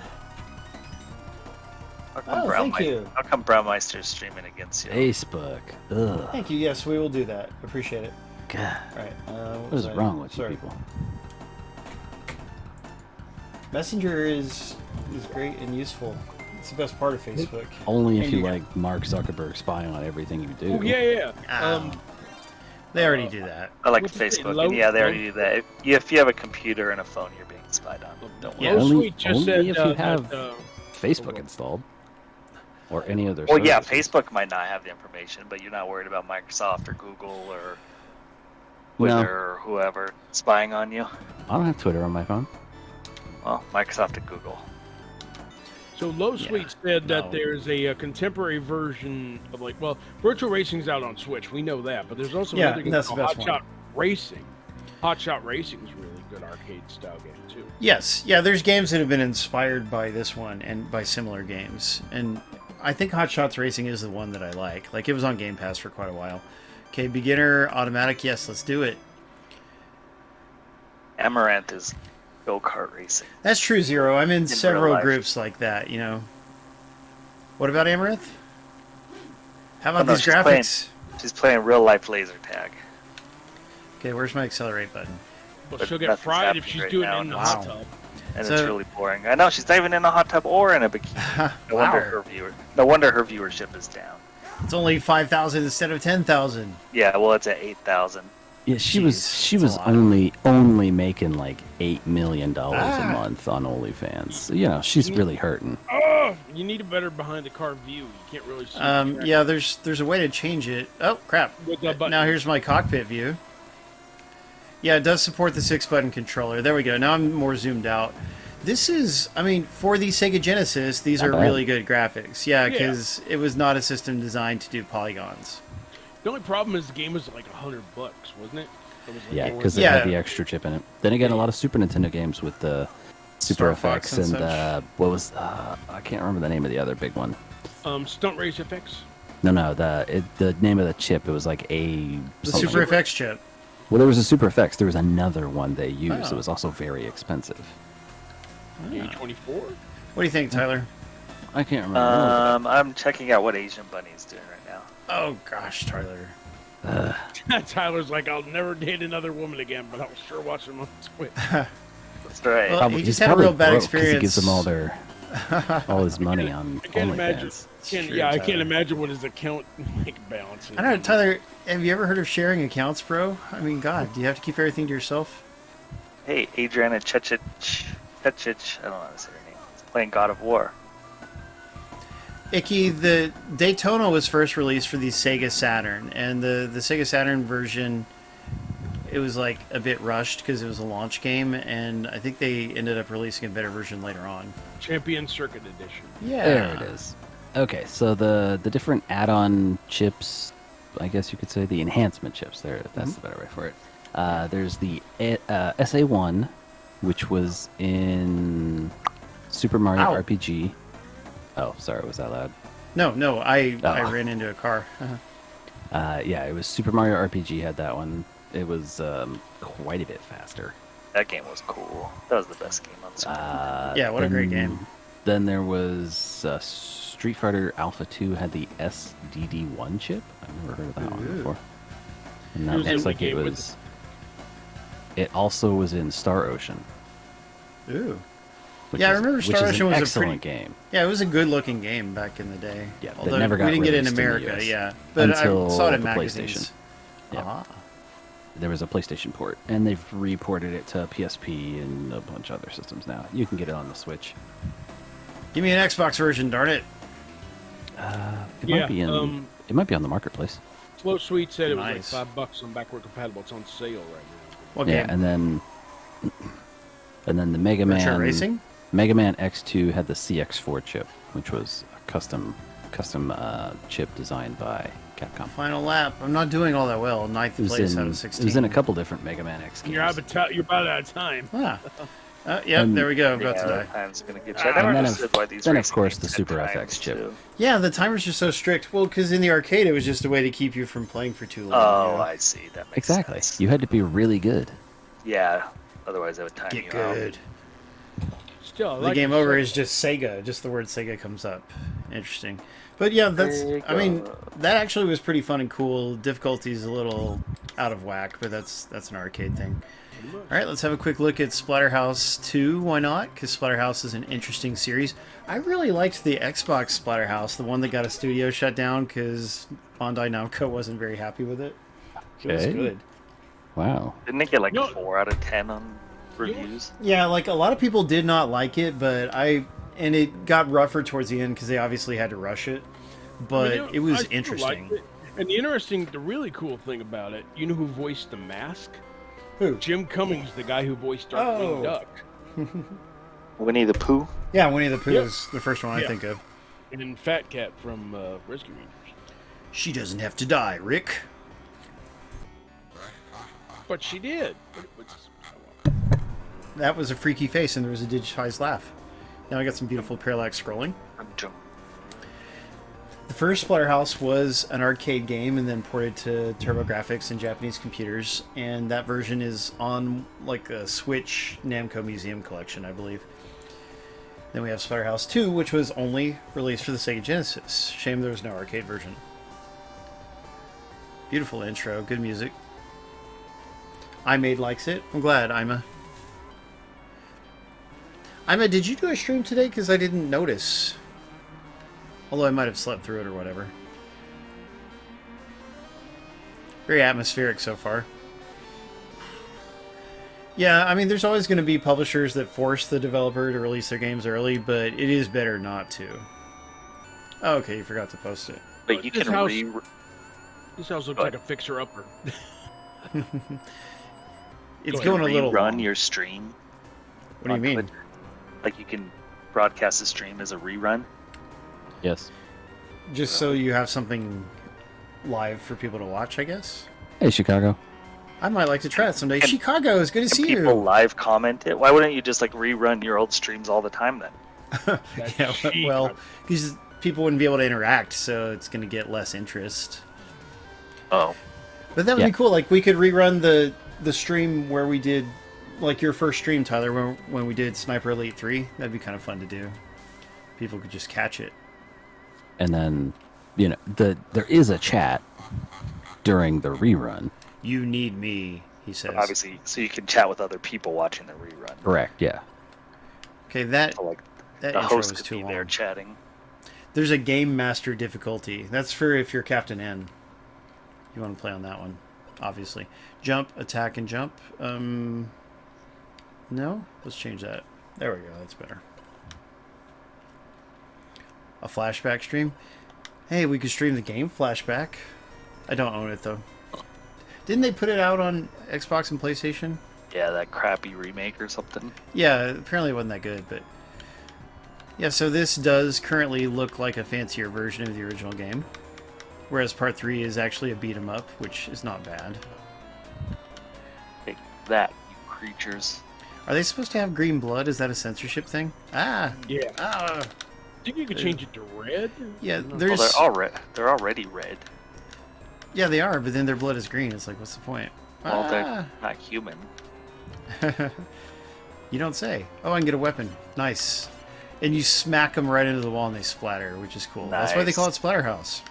thank you. How come Brownmeister's streaming against you? Facebook. Ugh. Thank you. Yes, we will do that. Appreciate it. God. All right. What is wrong with you people? Messenger is great and useful. It's the best part of Facebook. Only if And you like Mark Zuckerberg spying on everything you do. Oh, yeah. They already do that. I like What's his name? Facebook. And yeah, they already do that. If you have a computer and a phone, you're being spied on. Don't worry. Yeah. Low Only, Sweet just only said if you have that, Facebook installed. Or any other Well, yeah, services. Facebook might not have the information, but you're not worried about Microsoft or Google or No. Twitter or whoever spying on you. I don't have Twitter on my phone. Well, Microsoft and Google. So Low Sweet said that no. there's a contemporary version of Virtua Racing's out on Switch. We know that, but there's also Yeah, another game that's the called best Hot one. Shot Racing. Hot Shot Racing is really good arcade style game too. Yes. Yeah, there's games that have been inspired by this one and by similar games. And I think Hot Shots Racing is the one that I like. Like, it was on Game Pass for quite a while. Okay, beginner, automatic, yes, let's do it. Amaranth is go-kart racing. That's true, Zero. I'm in real several life. groups like that, you know. What about Amaranth? How Oh, about no, these she's graphics? She's playing real-life laser tag. Okay, where's my accelerate button? But But she'll get nothing's fried if happening she's right doing now, it in the no. hot tub. And So- it's really boring. I know, she's not even in a hot tub or in a bikini. No wonder no wonder her viewership is down. It's only 5,000 instead of 10,000. Yeah, well, it's at 8,000. Yeah, she Jeez, was that's a lot. only making like $8 million a Ah. month on OnlyFans. So, you know, she's really hurting. Oh, you need a better behind the car view. You can't really see. the track Yeah, there's a way to change it. Oh, crap. with the button. Now here's my cockpit view. Yeah, it does support the 6-button controller. There we go. Now I'm more zoomed out. This is, I mean, for the Sega Genesis, these Not are bad. really good graphics. Yeah, Yeah. because it was not a system designed to do polygons. The only problem is the game was like $100, wasn't it? It was like Yeah, more because than- it Yeah. had the extra chip in it. Then again, a lot of Super Nintendo games with the Super Star Fox FX and and what was I can't remember the name of the other big one. Stunt Race FX. No, the name of the chip. It was like a The something. Super FX chip. Well, there was a Super FX. There was another one they used. Oh. It was also very expensive. A24. What do you think, Tyler? I can't remember. I'm checking out what Asian Bunny's doing right now. Oh, gosh, Tyler. Tyler's like, I'll never date another woman again, but I'll sure watch them on Switch. That's right. Well, he He's just had a probably real bad broke 'cause He experience. gives them all his money on I can't imagine. OnlyFans. I Tyler. can't imagine what his account balance is. I don't know, Tyler, have you ever heard of sharing accounts, bro? I mean, God, do you have to keep everything to yourself? Hey, Adriana Chechich, I don't know how to say her name. It's playing God of War. Icky, the Daytona was first released for the Sega Saturn, and the Sega Saturn version, it was like a bit rushed because it was a launch game, and I think they ended up releasing a better version later on. Champion Circuit Edition. Yeah. There it is. Okay, so the different add-on chips, I guess you could say the enhancement chips. There, that's the better way for it. There's the SA1, which was in Super Mario Ow. RPG. Oh, sorry, was that loud? No, I Oh. ran into a car. Yeah, it was Super Mario RPG had that one. It was quite a bit faster. That game was cool. That was the best game on Super. Yeah, what a great then- game. Then there was Street Fighter Alpha 2 had the SDD1 chip. I've never heard of that one Ooh. before. And It that was looks in like the it game with was. It also was in Star Ocean. Ooh. Which Yeah, I is- remember which Star is Ocean an was a excellent pretty- game. Yeah, it was a good-looking game back in the day. Yeah, that although never got we didn't get it in released in the America. US Yeah, but until I saw it in the magazines. PlayStation. Yeah. Ah. There was a PlayStation port, and they've reported it to PSP and a bunch of other systems now. You can get it on the Switch. Give me an Xbox version, darn it. It Yeah, might be in. It might be on the marketplace. Slow Sweet said it was Nice. like $5 on backward compatible. It's on sale right now. What Yeah, game? and then the Mega Virtua Man Racing? Mega Man X2 had the CX4 chip, which was a custom chip designed by Capcom. Final lap. I'm not doing all that well. Ninth It was, place out in, of it 16. was in a couple different Mega Man X games. You're about out of time. Ah. Yep, And- there we go. I'm about Yeah, to die. that time's gonna get you. I And never then understood why these then of racing course games the had Super times, FX chip. too. Yeah, the timers are so strict. Well, because in the arcade, it was just a way to keep you from playing for too long. Oh, you know? I see. That makes Exactly. sense. You had to be really good. Yeah. Otherwise, they would time Get you out. good. Still, I The like game the over Sega. is just Sega. Just the word Sega comes up. Interesting. But yeah, that's. There you I mean, go. that actually was pretty fun and cool. Difficulty's a little out of whack, but that's an arcade thing. All right, let's have a quick look at Splatterhouse 2. Why not? Because Splatterhouse is an interesting series. I really liked the Xbox Splatterhouse, the one that got a studio shut down because Bandai Namco wasn't very happy with it. It was Okay. good. Wow. Didn't it get like No. 4 out of 10 on reviews? Yeah, like a lot of people did not like it, but and it got rougher towards the end because they obviously had to rush it. But I mean, it was I still interesting. liked it. And the really cool thing about it, you know who voiced the Mask? Who? Jim Cummings, the guy who voiced Darkwing Oh. Duck. Winnie the Pooh? Yeah, Winnie the Pooh Yeah. is the first one I Yeah. think of. And then Fat Cat from Rescue Rangers. She doesn't have to die, Rick. But she did. That was a freaky face, and there was a digitized laugh. Now I got some beautiful parallax scrolling. The first Splatterhouse was an arcade game and then ported to TurboGrafx and Japanese computers, and that version is on like a Switch Namco Museum collection, I believe. Then we have Splatterhouse 2, which was only released for the Sega Genesis. Shame there was no arcade version. Beautiful intro, good music. iMade likes it. I'm glad, Ima. Ima, did you do a stream today? Because I didn't notice. Although I might have slept through it or whatever. Very atmospheric so far. Yeah, I mean, there's always going to be publishers that force the developer to release their games early, but it is better not to. Oh, okay, you forgot to post it. But you This can house- This house looks like a fixer-upper. It's Go going a little run long. your stream. What do you on mean? Twitch. Like you can broadcast the stream as a rerun. Yes. Just so you have something live for people to watch, I guess? Hey, Chicago. I might like to try it someday. And- Chicago, it's good to Can see people you. live comment it? Why wouldn't you just like rerun your old streams all the time then? That's Yeah, cheap. well, because people wouldn't be able to interact, so it's going to get less interest. Oh, But that would Yeah. be cool. Like, we could rerun the stream where we did, like, your first stream, Tyler, when we did Sniper Elite 3. That'd be kind of fun to do. People could just catch it. And then, there is a chat during the rerun. You need me, he says. obviously, so you can chat with other people watching the rerun. Correct, yeah. Okay, that So like that the intro host is could too be long. there chatting. There's a Game Master difficulty. That's for if you're Captain N. You want to play on that one, obviously. Jump, attack, and jump. No? Let's change that. There we go. That's better. A flashback stream? Hey, we could stream the game Flashback. I don't own it, though. Didn't they put it out on Xbox and PlayStation? Yeah, that crappy remake or something. Yeah, apparently it wasn't that good, but... Yeah, so this does currently look like a fancier version of the original game. Whereas Part 3 is actually a beat-em-up, which is not bad. Take that, you creatures. Are they supposed to have green blood? Is that a censorship thing? Ah! Yeah. Ah! I think you could change it to red. Yeah, Well, there's... they're already red. Yeah, they are, but then their blood is green. It's like, what's the point? Well, Ah! they're not human. You don't say. Oh, I can get a weapon. Nice. And you smack them right into the wall and they splatter, which is cool. That's why they Nice. call it Splatterhouse.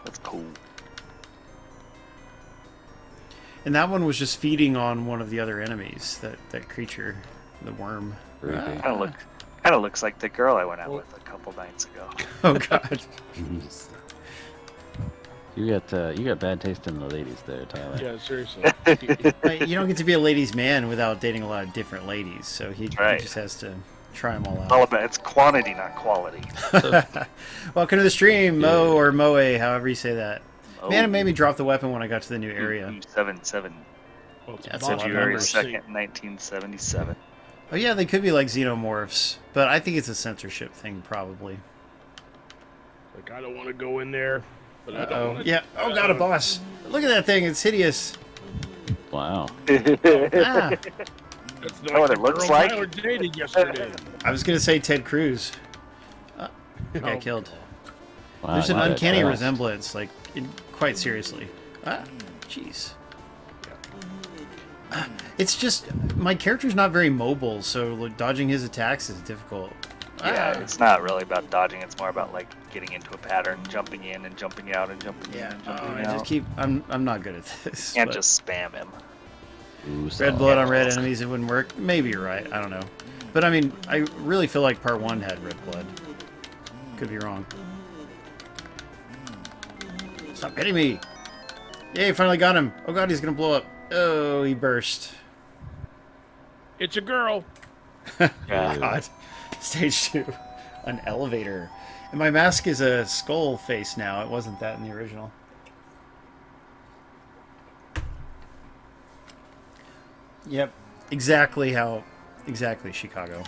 That's cool. And that one was just feeding on one of the other enemies, that creature, the worm. Creepy. Ah. Kind of looks like the girl I went out with a couple nights ago. Oh, God. You got bad taste in the ladies there, Tyler. Yeah, seriously. Right, you don't get to be a ladies' man without dating a lot of different ladies, so he Right. just has to try them all All out. about it's quantity, not quality. Welcome to the stream, Mo or Moe, however you say that. Oh, Man, it made me drop the weapon when I got to the new area. 277, Well, it's a That's boss a February number. 2nd, 1977. Oh yeah, they could be like xenomorphs, but I think it's a censorship thing, probably. Like, I don't want to go in there. But I don't Uh-oh. wanna- Yeah. Oh, God, a boss. Look at that thing. It's hideous. Wow. Ah, That's know what the it looks girl like? Tyler dated yesterday. I was going to say Ted Cruz. Got Oh. killed. Wow, There's an wow, uncanny that's- resemblance, like, quite seriously. Ah, jeez. It's just, my character's not very mobile, so like, dodging his attacks is difficult. Yeah, it's not really about dodging. It's more about like getting into a pattern, jumping in and jumping out and jumping in and jumping I out. just keep. I'm not good at this. Can't but just spam him. Ooh, red blood on red enemies. It wouldn't work. Maybe you're right. I don't know. But I mean, I really feel like part 1 had red blood. Could be wrong. Stop hitting me! Yay! Finally got him. Oh god, he's gonna blow up. Oh, he burst. It's a girl. Yeah. God. Stage 2. An elevator. And my mask is a skull face now. It wasn't that in the original. Yep. Exactly Chicago.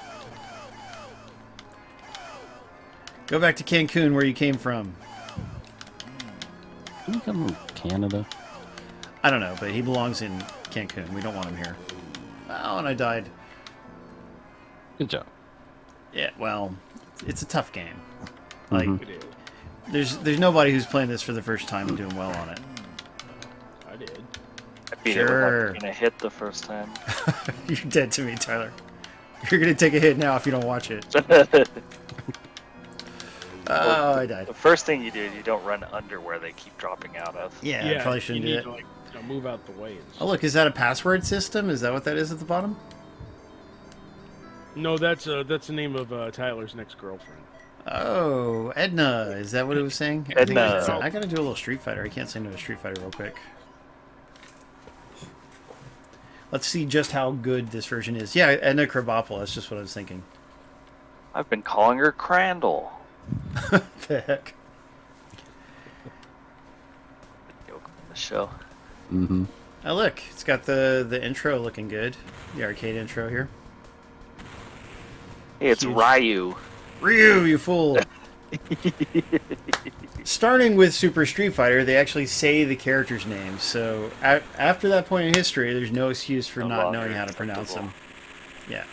Go back to Cancun where you came from. Didn't he come from Canada? I don't know, but he belongs in Cancun. We don't want him here. Oh, and I died. Good job. Yeah, well, it's a tough game. Like, Mhm. It is. there's nobody who's playing this for the first time and doing well on it. I did. I beat it Sure. without getting a hit the first time. You're dead to me, Tyler. You're gonna take a hit now if you don't watch it. Oh, I died. The first thing you do is you don't run under where they keep dropping out of. Yeah, I probably shouldn't you do need it. to, like, move out the way. And Oh, look, is that a password system? Is that what that is at the bottom? No, that's the name of Tyler's next girlfriend. Oh, Edna. Is that what it was saying? Edna. I gotta do a little Street Fighter. I can't say no to Street Fighter real quick. Let's see just how good this version is. Yeah, Edna Krabappel. That's just what I was thinking. I've been calling her Crandall. The heck? Joke on the show. Mm-hmm. Oh, look. It's got the intro looking good. The arcade intro here. Hey, it's Huge. Ryu. Ryu, you fool! Starting with Super Street Fighter, they actually say the characters' names. So after that point in history, there's no excuse for No not longer knowing how to pronounce them. acceptable. Yeah.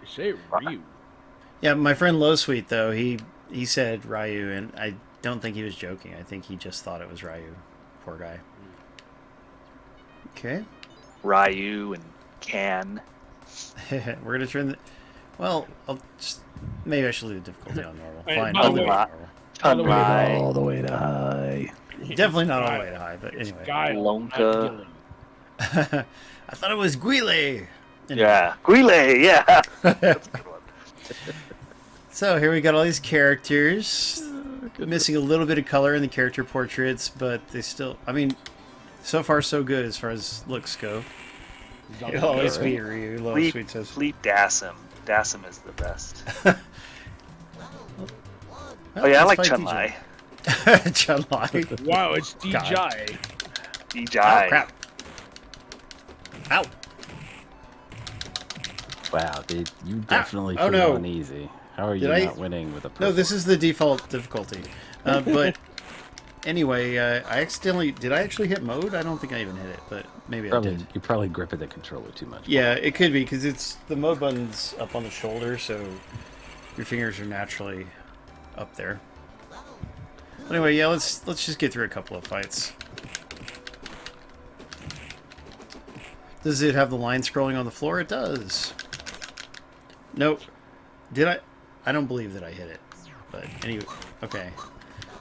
They say Ryu. Yeah, my friend Low Sweet, though, he said Ryu, and I don't think he was joking. I think he just thought it was Ryu. Poor guy. Okay. Ryu and Can. We're going to turn the... Well, maybe I should leave the difficulty on normal. Hey, Fine, by I'll the leave it way- on normal. Chun-Li. All the way to high. Definitely not all the Guile. way to high, but It's anyway. Guile, not Lonka. Dylan. I thought it was Guile. Anyway. Yeah. Guile, yeah. That's a good one. So here we got all these characters. Missing a little bit of color in the character portraits, but they still... I mean, so far so good as far as looks go. Zombie It'll always Guile. be Ryu, Low Fleet, Sweet says. Fleet Dassum. Dassum is the best. Well, Oh yeah, I like let's fight Chun-Li. DJ. Chun-Li. Wow, it's God. DJ. DJ. Oh, crap. Ow. Wow, dude, you definitely Oh, put it no. on easy. How are you Did I- not winning with a purple? No, this is the default difficulty. But anyway, I accidentally... Did I actually hit mode? I don't think I even hit it, but maybe I did. You're probably gripping the controller too much. Yeah, it could be, because it's the mode button's up on the shoulder, so your fingers are naturally up there. Anyway, yeah, let's just get through a couple of fights. Does it have the line scrolling on the floor? It does. Nope. Did I? I don't believe that I hit it. But anyway, okay.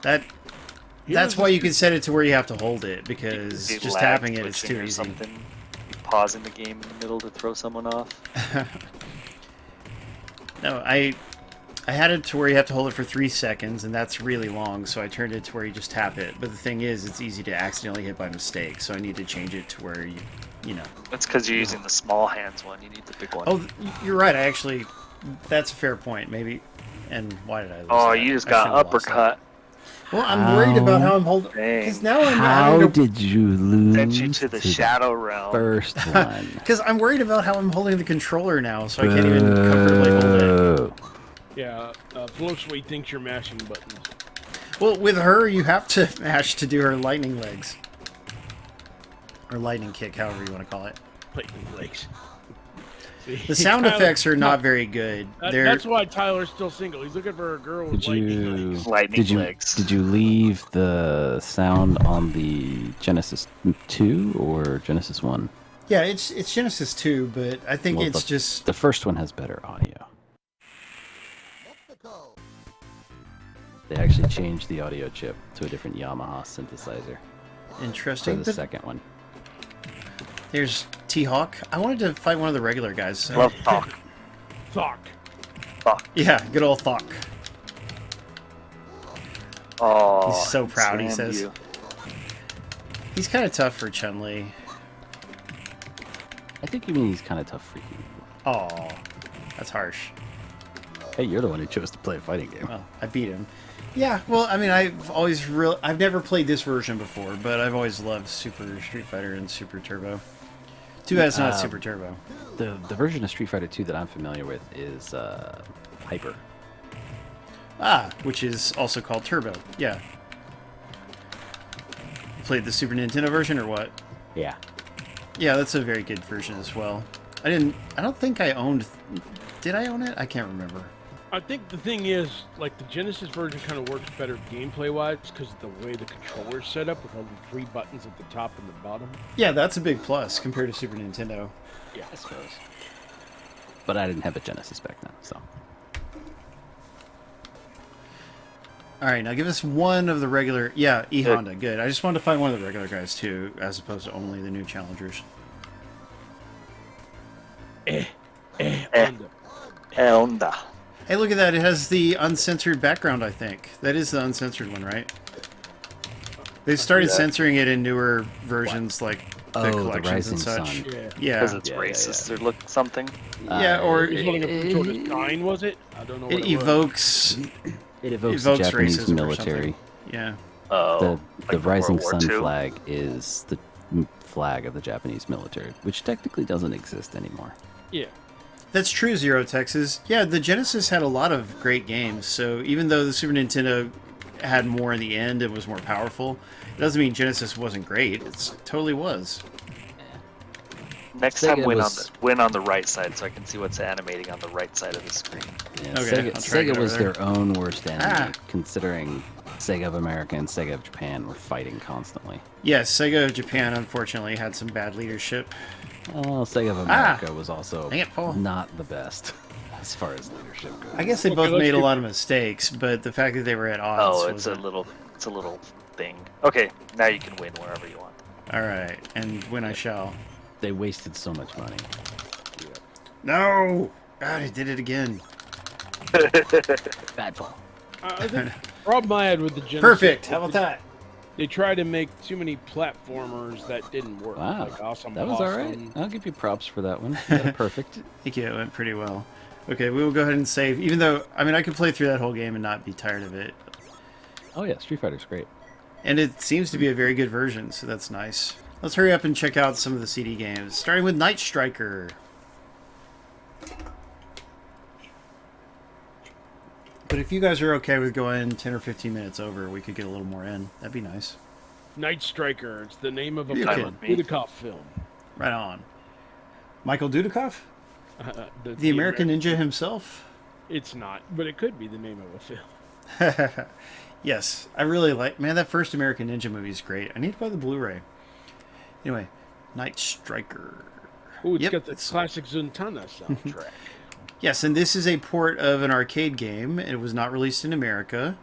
That's why you can set it to where you have to hold it, because You just lag tapping it, it's twitching too or easy. something. You pause in the game in the middle to throw someone off. No, I had it to where you have to hold it for 3 seconds, and that's really long, so I turned it to where you just tap it. But the thing is, it's easy to accidentally hit by mistake, so I need to change it to where you know. That's because you're using the small hands one. You need the big one. Oh, you're right. That's a fair point, maybe. And why did I lose Oh, that? you just I got shouldn't have lost that. uppercut. Well, I'm worried about how I'm holding. Dang. Because now I'm How having to... did you lose? Sent you to the shadow realm. First one. Because I'm worried about how I'm holding the controller now, so I can't even comfortably hold it. Boo. Yeah, Flow Sweet thinks you're mashing buttons. Well, with her, you have to mash to do her lightning legs. Or lightning kick, however you want to call it. Lightning legs. See, The sound Tyler- effects are not very good. That's why Tyler's still single. He's looking for a girl with Did lightning you legs. Lightning did you legs. did you leave the sound on the Genesis 2 or Genesis 1? Yeah, it's Genesis 2, but I think Well, it's just... The first one has better audio. They actually changed the audio chip to a different Yamaha synthesizer for Interesting. the second one. There's T-Hawk. I wanted to fight one of the regular guys. Love talk. Thok. Fuck. Yeah, good old Thok. Oh, He's so proud, he slammed says. you. He's kind of tough for Chun-Li. I think you mean he's kind of tough for you. Oh, that's harsh. Hey, you're the one who chose to play a fighting game. Well, I beat him. Yeah, well, I mean, I've never played this version before, but I've always loved Super Street Fighter and Super Turbo. Too bad it's not Super Turbo. The version of Street Fighter 2 that I'm familiar with is Hyper. Ah, which is also called Turbo. Yeah. You played the Super Nintendo version or what? Yeah. Yeah, that's a very good version as well. I don't think I owned... Did I own it? I can't remember. I think the thing is, like, the Genesis version kind of works better gameplay-wise because of the way the controller's set up with all the 3 buttons at the top and the bottom. Yeah, that's a big plus compared to Super Nintendo. Yeah, I suppose. But I didn't have a Genesis back then, so. Alright, now give us one of the regular... Yeah, E-Honda, good. I just wanted to find one of the regular guys, too, as opposed to only the new challengers. Honda. Hey, look at that. It has the uncensored background, I think. That is the uncensored one, right? They've started censoring it in newer versions, like the collections and such. Sun. Yeah. Yeah. Because it's racist or look something. Yeah, or It was one of the sort of sign, was it? I don't know what it it was. evokes... It evokes the Japanese racism or military. something. Yeah. Oh, The like Rising World War Sun II? flag is the flag of the Japanese military, which technically doesn't exist anymore. Yeah. That's true, Zero Texas. Yeah, the Genesis had a lot of great games, so even though the Super Nintendo had more in the end and was more powerful, it doesn't mean Genesis wasn't great. It totally was. Next Sega time, was- win on the right side, so I can see what's animating on the right side of the screen. Yeah, Okay, I'll try to get Sega was over there. their own worst enemy, Ah. considering Sega of America and Sega of Japan were fighting constantly. Yes, Sega of Japan, unfortunately, had some bad leadership. Well, Sega of America was also Dang it, Paul. not the best as far as leadership goes. I guess they Okay, both let's made a keep- lot of mistakes, but the fact that they were at odds Oh, was it's a little thing. Okay, now you can win wherever you want. Alright, and when I shall. They wasted so much money. No! God, I did it again. Bad Paul. I think the problem I had with the Genesis... Perfect! How about that? They tried to make too many platformers that didn't work. Wow, Like Awesome that was all right. Possum. I'll give you props for that one. You got it perfect. I think it went pretty well. Okay, we will go ahead and save, even though, I mean, I could play through that whole game and not be tired of it. Oh yeah, Street Fighter's great. And it seems to be a very good version, so that's nice. Let's hurry up and check out some of the CD games, starting with Night Striker. But if you guys are okay with going 10 or 15 minutes over, we could get a little more in. That'd be nice. Night Striker. It's the name of a You Michael kidding me? Dudikoff film. Right on. Michael Dudikoff? The The American Ninja himself? It's not, but it could be the name of a film. Yes, I really like... Man, that first American Ninja movie is great. I need to buy the Blu-ray. Anyway, Night Striker. Oh, it's Yep, got the it's- classic Zuntana soundtrack. Yes, and this is a port of an arcade game. It was not released in America,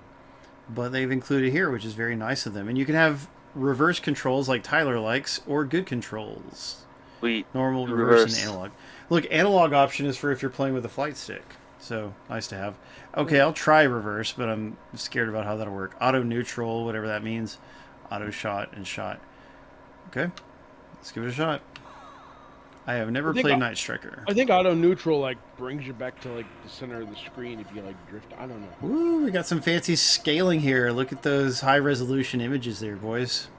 but they've included here, which is very nice of them. And you can have reverse controls like Tyler likes, or good controls. We Normal, reverse, Reverse. and analog. Look, analog option is for if you're playing with a flight stick. So, nice to have. Okay, I'll try reverse, but I'm scared about how that'll work. Auto neutral, whatever that means. Auto shot and shot. Okay, let's give it a shot. I have never I think played I- Night Striker. I think auto neutral like brings you back to like the center of the screen if you like drift. I don't know. Woo, we got some fancy scaling here. Look at those high resolution images there, boys.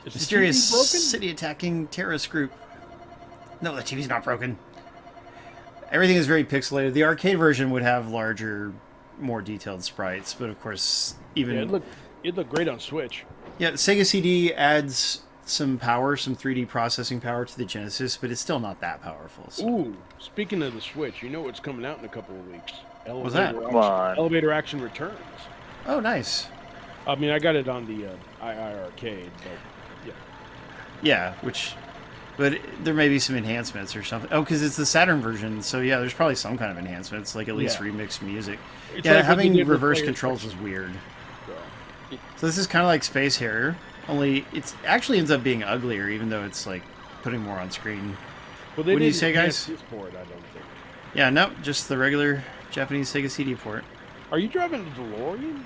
Is the Mysterious TV broken? city attacking terrorist group. No, the TV's not broken. Everything is very pixelated. The arcade version would have larger, more detailed sprites, but of course, even... Yeah, it'd look great on Switch. Yeah, Sega CD adds some power, some 3D processing power to the Genesis, but it's still not that powerful. So. Ooh, speaking of the Switch, you know what's coming out in a couple of weeks? What's that? Elevator Come Action- on. Elevator Action Returns. Oh, nice. I mean, I got it on the II arcade, but yeah. Yeah, which But there may be some enhancements or something. Oh, because it's the Saturn version, so yeah, there's probably some kind of enhancements, like at least remixed music. It's Yeah, like what they having did with reverse Player controls Section. is weird. So, So this is kind of like Space Harrier, only it actually ends up being uglier, even though it's like putting more on screen. well, they What do you didn't say, enhance guys? this board, I don't think. Yeah, no, just the regular Japanese Sega CD port. Are you driving a DeLorean?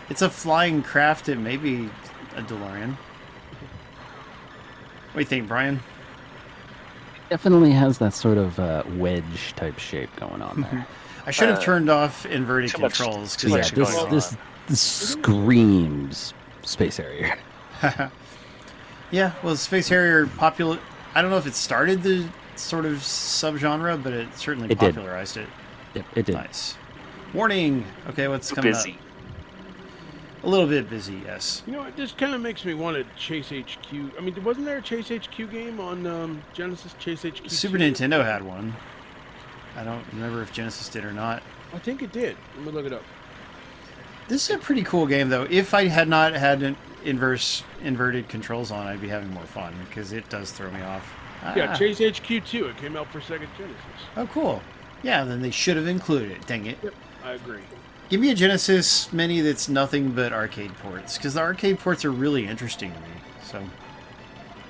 It's a flying craft. It may be a DeLorean. What do you think, Brian? Definitely has that sort of wedge type shape going on there. I should have turned off inverted too much- controls. too So Because yeah, much going this screams Space Harrier. yeah, well, Space Harrier popular. I don't know if it started the sort of subgenre, but it certainly It did. popularized it. Yep, it did. Nice. Warning. Okay, what's Too coming busy. up? A little bit busy, yes. You know, it just kind of makes me want to Chase HQ. I mean, wasn't there a Chase HQ game on Genesis? Chase HQ. Super 2? Nintendo had one. I don't remember if Genesis did or not. I think it did. Let me look it up. This is a pretty cool game, though. If I had not had inverted controls on, I'd be having more fun, because it does throw me off. Yeah, Ah. Chase HQ 2. It came out for Sega Genesis. Oh, cool. Yeah, then they should have included it. Dang it. Yep, I agree. Give me a Genesis Mini that's nothing but arcade ports, because the arcade ports are really interesting to me. So,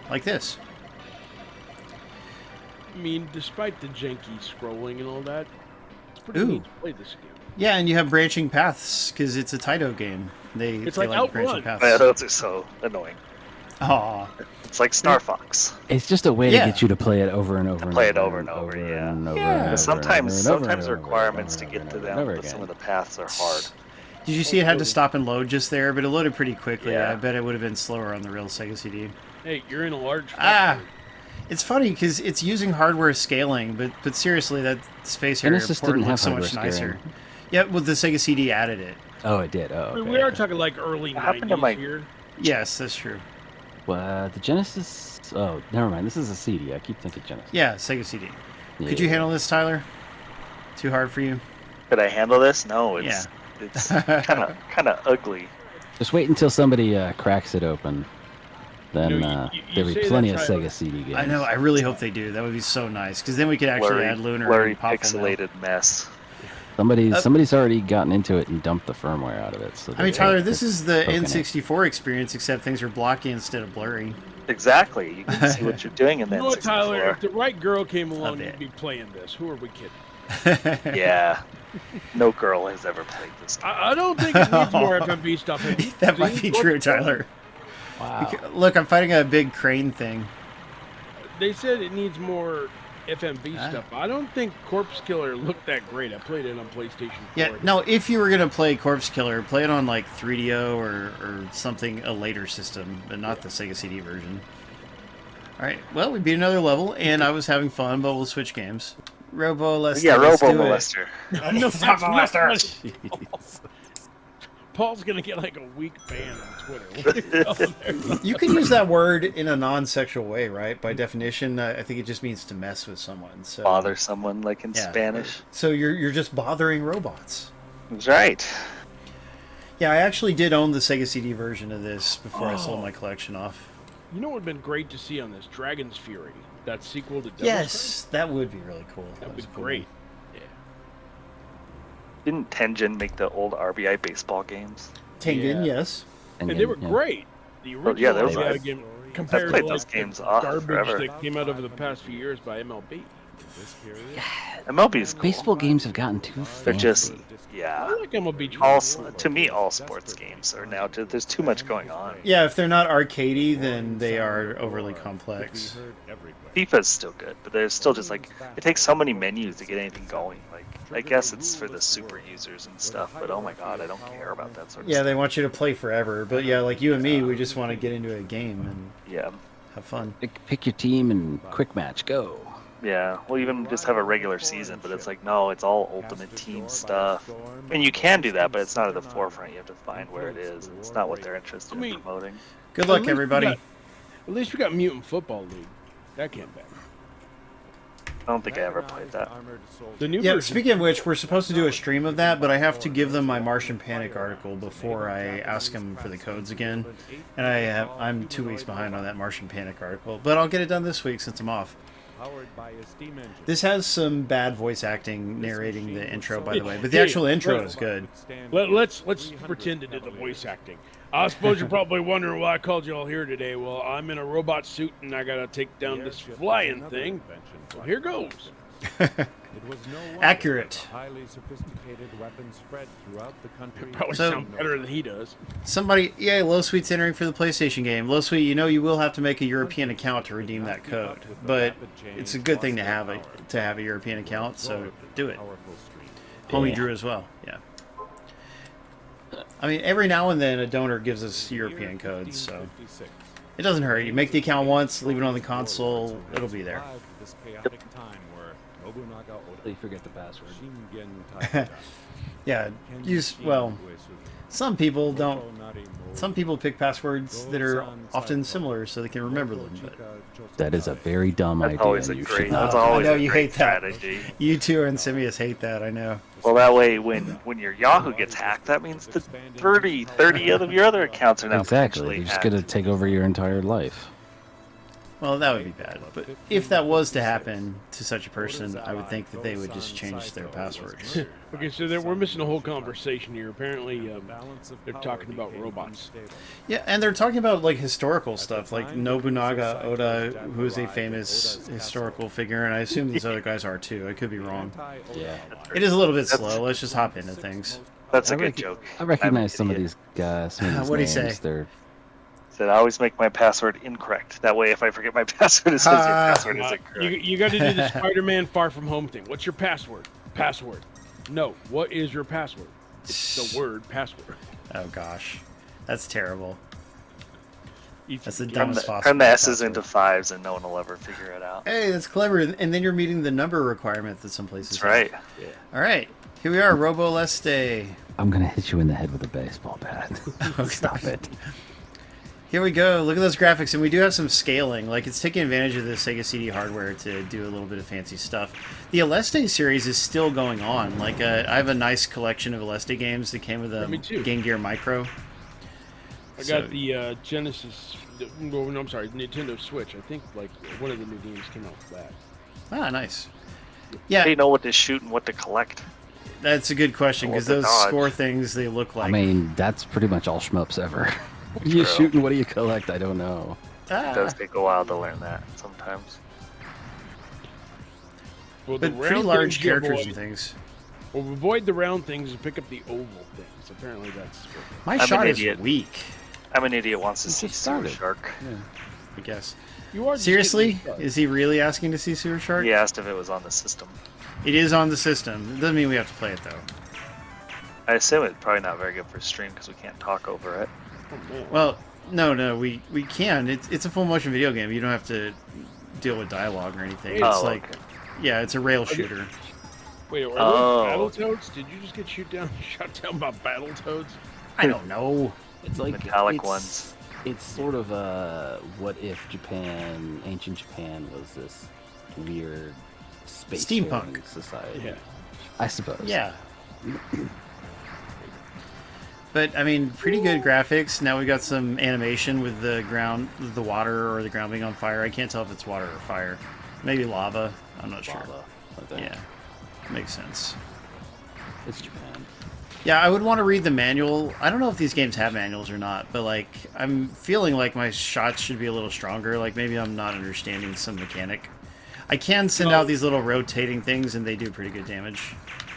like this. I mean, despite the janky scrolling and all that, it's pretty Ooh. neat to play this game. Yeah, and you have branching paths, because it's a Taito game. It's they like branching Outrun. paths. Yeah, those are so annoying. Aw. It's like Star Fox. It's just a way Yeah. to get you to play it over and over and play it over over and over, yeah. and over Yeah. and over Sometimes and over and sometimes the over and requirements to over get and to over them, and over but some of again. the paths are hard. Did you see it had to stop and load just there? But it loaded pretty quickly. Yeah. I bet it would have been slower on the real Sega CD. Hey, you're in a large Ah! factory. It's funny because it's using hardware scaling, but seriously, that Space Harrier Genesis port didn't looks so have much hardware nicer. scaling. Yeah, well, the Sega CD added it. Oh, it did. Oh, I mean, okay, we are okay. talking like early What happened to 90s my- here. Yes, that's true. The Genesis. Oh, never mind. This is a CD. I keep thinking Genesis. Yeah, Sega CD. Yeah, Could you yeah. handle this, Tyler? Too hard for you? Could I handle this? No, it's Yeah. it's kind of ugly. Just wait until somebody cracks it open. Then You know, you there'll say be plenty of that, Tyler. Sega CD games. I know. I really hope they do. That would be so nice because then we could actually Blurry, add Lunar blurry and Pop pixelated mess. Somebody's already gotten into it and dumped the firmware out of it. So I mean, Tyler, this is the poking it. N64 experience, except things are blocky instead of blurry. Exactly. You can see what you're doing in You that know what, Tyler? 64. If the right girl came along, bit. you'd be playing this. Who are we kidding? Yeah. No girl has ever played this game. I don't think it needs more FMV stuff. Have you That might be seen true, what- Tyler. Wow. Look, I'm fighting a big crane thing. They said it needs more FMV Ah. stuff. I don't think Corpse Killer looked that great. I played it on PlayStation 4. Yeah, no, if you were going to play Corpse Killer, play it on like 3DO or something, a later system, but not the Sega CD version. Alright, well, we beat another level, and I was having fun, but we'll switch games. Robo Aleste. Yeah, let's Robo do it. Molester. No, that's not funny. Paul's gonna get like a week ban on Twitter. What are you calling there? You can use that word in a non-sexual way, right? By definition, I think it just means to mess with someone. So, Bother someone like in Yeah. Spanish. So you're just bothering robots. That's right. Yeah, I actually did own the Sega CD version of this before I sold Oh. my collection off. You know what would have been great to see on this? Dragon's Fury. That sequel to Devil's Yes, that would be really cool. That would be was cool. great. Yeah. Didn't Tenjin make the old RBI baseball games? Tengen, Yeah. yes. And they were great. The original yeah, they were RBI good. game compared played to those like games the off garbage forever. that came out over the past few years by MLB. MLB is cool. Baseball games have gotten too They're fancy. just, I yeah. like MLB 20. All to me, all sports games are now. There's too much going on. Yeah, if they're not arcadey, then they are overly complex. FIFA's still good, but there's still just like it takes so many menus to get anything going. Like I guess it's for the super users and stuff, but oh my god, I don't care about that sort of Yeah, stuff. they want you to play forever, but yeah, like you and me, we just want to get into a game and Yeah, have fun. Pick your team and quick match, go. yeah. Well, even just have a regular season, but it's like no, it's all ultimate team stuff. And you can do that, but it's not at the forefront. You have to find where it is. And it's not what they're interested I mean- in promoting. Good At luck, least we everybody. got- At least we got Mutant Football League. That came back. I don't think I ever played that. The new Yeah, version. speaking of which, we're supposed to do a stream of that, but I have to give them my Martian Panic article before I ask them for the codes again. And I'm 2 weeks behind on that Martian Panic article, but I'll get it done this week since I'm off. This has some bad voice acting narrating the intro, by the way, but the actual intro is good. Let's pretend it did the voice acting. I suppose you're probably wondering why I called you all here today. Well, I'm in a robot suit and I gotta take down this flying thing. So here goes. Accurate. Probably So- sound better than he does. Somebody, yeah, Low Sweet's entering for the PlayStation game. Low Sweet, you will have to make a European account to redeem that code, but it's a good thing to have a European account, so do it. Homie Yeah. Drew as well, yeah. I mean, every now and then a donor gives us European codes, so it doesn't hurt. You make the account once, leave it on the console, it'll be there. You forget the password. Yeah, some people don't. Some people pick passwords that are often similar so they can remember them. But That is a very dumb That's idea. always a You great. should not. That's always I know a you great hate that. strategy. you two and Simius hate that, I know. Well, that way, when your Yahoo gets hacked, that means the 30 of your other accounts are now Exactly. potentially You're just hacked. gonna take over your entire life. Well, that would be bad. But if that was to happen to such a person, I would think that they would just change their passwords. Okay, so we're missing a whole conversation here. Apparently, they're talking about robots. Yeah, and they're talking about like historical stuff, like Nobunaga Oda, who is a famous historical figure, and I assume these other guys are too. I could be wrong. Yeah. It is a little bit slow. Let's just hop into things. That's a I good rec- joke. I recognize I'm some an of idiot. these guys. Some of these What'd he say? names. They're Said I always make my password incorrect. That way, if I forget my password, it says your password isn't correct. You got to do the Spider-Man Far From Home thing. What's your password? Password. No. What is your password? It's the word password. Oh gosh, that's terrible. That's the Turn dumbest the, possible. turn the S's password. into 5s, and no one will ever figure it out. Hey, that's clever. And then you're meeting the number requirement that some places That's right. yeah. All right, here we are, Robo Aleste. I'm gonna hit you in the head with a baseball bat. Stop it. Here we go. Look at those graphics, and we do have some scaling. Like, it's taking advantage of the Sega CD hardware to do a little bit of fancy stuff. The Aleste series is still going on. Like, I have a nice collection of Aleste games that came with a Me too. Game Gear Micro. I So- got the Genesis. No, I'm sorry, Nintendo Switch. I think like one of the new games came out with that. Ah, nice. How do Yeah, you know what to shoot and what to collect? that's a good question, because What to those dodge. score things, they look like... I mean, that's pretty much all shmups ever. What are you True. shooting? What do you collect? I don't know. It does take a while to learn that sometimes. Well, the but pretty round large things you characters avoid. and things. Well, avoid the round things and pick up the oval things. Apparently, that's. My I'm an shot is idiot. weak, I'm an idiot wants to see just Sewer started. Shark. I guess. You are just Seriously? getting started. Is he really asking to see Sewer Shark? He asked if it was on the system. It is on the system. It doesn't mean we have to play it, though. I assume it's probably not very good for stream because we can't talk over it. Oh, man. Well, no, we can. It's a full motion video game. You don't have to deal with dialogue or anything. It's Oh, like, okay. yeah, it's a rail shooter. Wait, are Oh. those Battletoads? Did you just get shot down by Battletoads? I don't know. It's like Metallic it's, ones. It's sort of what if Japan, ancient Japan, was this weird space Steampunk. society? Yeah. I suppose. Yeah. But I mean, pretty good graphics. Now we got some animation with the water or the ground being on fire. I can't tell if it's water or fire. Maybe lava. I'm not sure. Lava, I think. Yeah, makes sense. It's Japan. Yeah, I would want to read the manual. I don't know if these games have manuals or not, but like I'm feeling like my shots should be a little stronger. Like maybe I'm not understanding some mechanic. I can send out these little rotating things, and they do pretty good damage.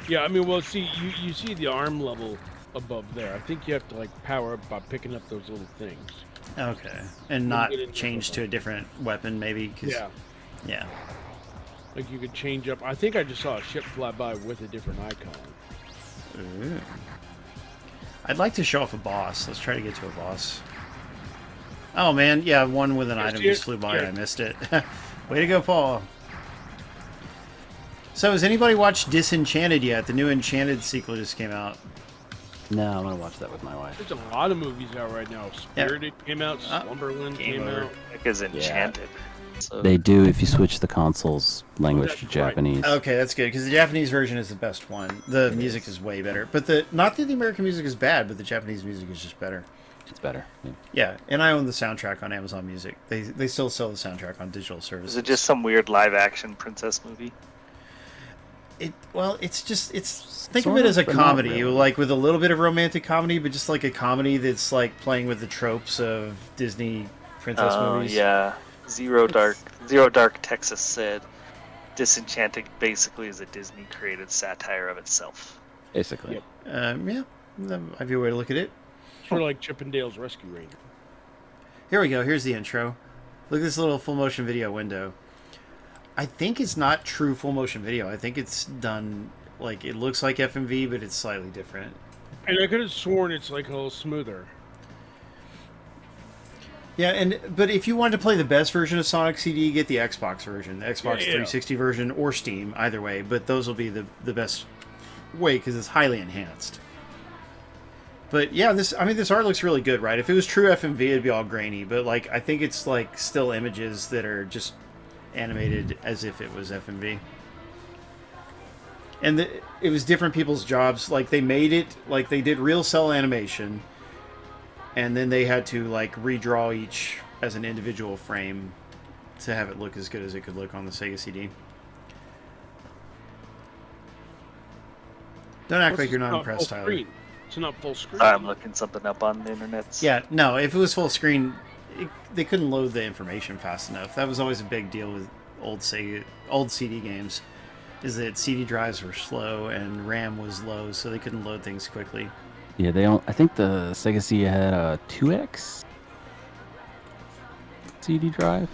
Yeah, I mean, well, see, you see the arm level above there. I think you have to like power up by picking up those little things. Okay, and not change to a different weapon, maybe. 'Cause- Yeah, Yeah. like you could change up. I think I just saw a ship fly by with a different icon. Ooh. I'd like to show off a boss. Let's try to get to a boss. Oh man, yeah, one with an item just flew by and I missed it. Way to go, Paul. So has anybody watched Disenchanted yet? The new Enchanted sequel just came out. No, I'm gonna watch that with my wife. There's a lot of movies out right now. Spirited came out, Ah, Slumberland game came over. out. Nick is enchanted. So They do if you switch the console's language That's to right. Japanese. Okay, that's good because the Japanese version is the best one. The music is way better, but not that the American music is bad, but the Japanese music is just better. It's better. Yeah. Yeah, and I own the soundtrack on Amazon Music. They still sell the soundtrack on digital services. is it just some weird live action princess movie? Think of Sort it of, as a but not comedy, really. like with a little bit of romantic comedy, but just like a comedy that's like playing with the tropes of Disney princess movies. Yeah. Zero Dark Texas said, Disenchanted basically is a Disney created satire of itself. Basically. Yep. Yeah, that might be a way to look at it. Sort of like Chippendale's Rescue Ranger. Here we go. Here's the intro. Look at this little full motion video window. I think it's not true full motion video. I think it's done like it looks like FMV, but it's slightly different. And I could have sworn it's like a little smoother. Yeah, but if you wanted to play the best version of Sonic CD, get the Xbox version, the Xbox 360 version, or Steam, either way. But those will be the best way because it's highly enhanced. But yeah, this art looks really good, right? If it was true FMV, it'd be all grainy. But like, I think it's like still images that are just animated as if it was FMV. And it was different people's jobs. Like they made it, like they did real cell animation. And then they had to like redraw each as an individual frame to have it look as good as it could look on the Sega CD. Don't act like you're not impressed, Tyler. Screen? It's not full screen. I'm looking something up on the internet. Yeah, no, if it was full screen, they couldn't load the information fast enough. That was always a big deal with old CD games, is that CD drives were slow and RAM was low, so they couldn't load things quickly. Yeah, they don't. I think the Sega CD had a 2X CD drive.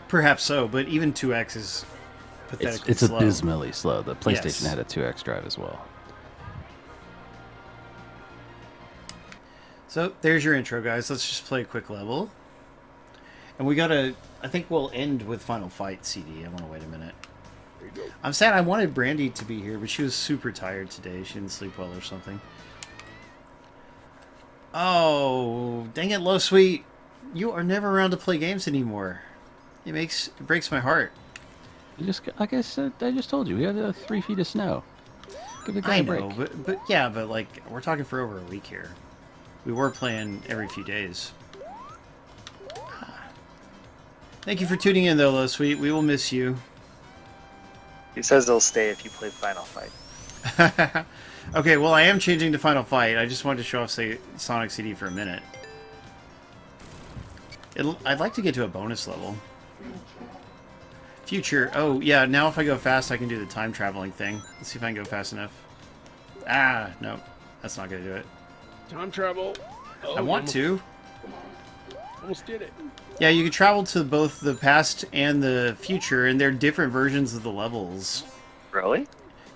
Perhaps so, but even 2X is pathetically It's slow. abysmally slow. The PlayStation Yes. had a 2X drive as well. So there's your intro, guys. Let's just play a quick level. And I think we'll end with Final Fight CD. I want to wait a minute. There you go. I'm sad. I wanted Brandy to be here, but she was super tired today. She didn't sleep well or something. Oh, dang it, Low Sweet. You are never around to play games anymore. It breaks my heart. Like I said, I just told you, we had 3 feet of snow. Give the guy I a know, break. but like we're talking for over a week here. We were playing every few days. Thank you for tuning in, though, Low Sweet. We will miss you. He says he'll stay if you play Final Fight. Okay, well, I am changing to Final Fight. I just wanted to show off Sonic CD for a minute. I'd like to get to a bonus level. Future. Oh, yeah, now if I go fast, I can do the time traveling thing. Let's see if I can go fast enough. Ah, no. That's not going to do it. Time travel. Oh, I want to. Almost did it. Yeah, you can travel to both the past and the future, and they're different versions of the levels. Really?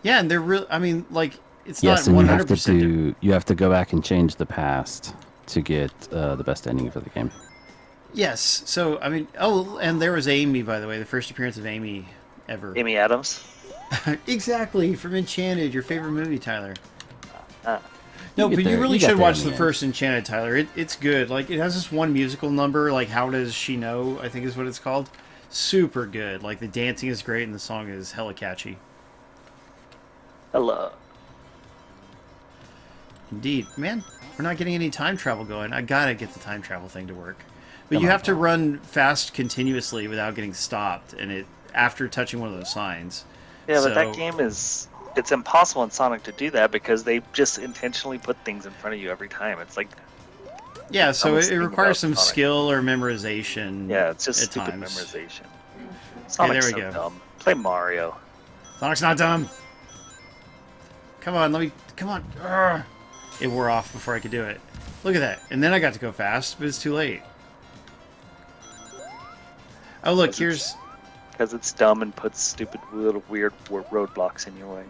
Yeah, and they're real. I mean, like, it's Yes, not and 100%. you have to go back and change the past to get the best ending for the game. Yes. So, I mean, oh, and there was Amy, by the way, the first appearance of Amy ever. Amy Adams? Exactly, from Enchanted, your favorite movie, Tyler. Ah. No, You but get you there. really You got should there watch in the the end. first Enchanted, Tyler. It's good. Like, it has this one musical number, like How Does She Know, I think is what it's called. Super good. Like, the dancing is great, and the song is hella catchy. Hello. Indeed. Man, we're not getting any time travel going. I gotta get the time travel thing to work. But Come you on, have to Paul. run fast continuously without getting stopped, and after touching one of those signs. Yeah, but that So- game it's impossible in Sonic to do that because they just intentionally put things in front of you every time. It's like, Yeah, so almost it thinking requires about some Sonic. skill or memorization. yeah, it's just at stupid times. memorization. there Sonic's we so go. dumb. Play Mario. Sonic's not dumb. Come on, come on. Urgh. It wore off before I could do it. Look at that. And then I got to go fast, but it's too late. Oh, look, here's... Because it's dumb and puts stupid little weird roadblocks in your way.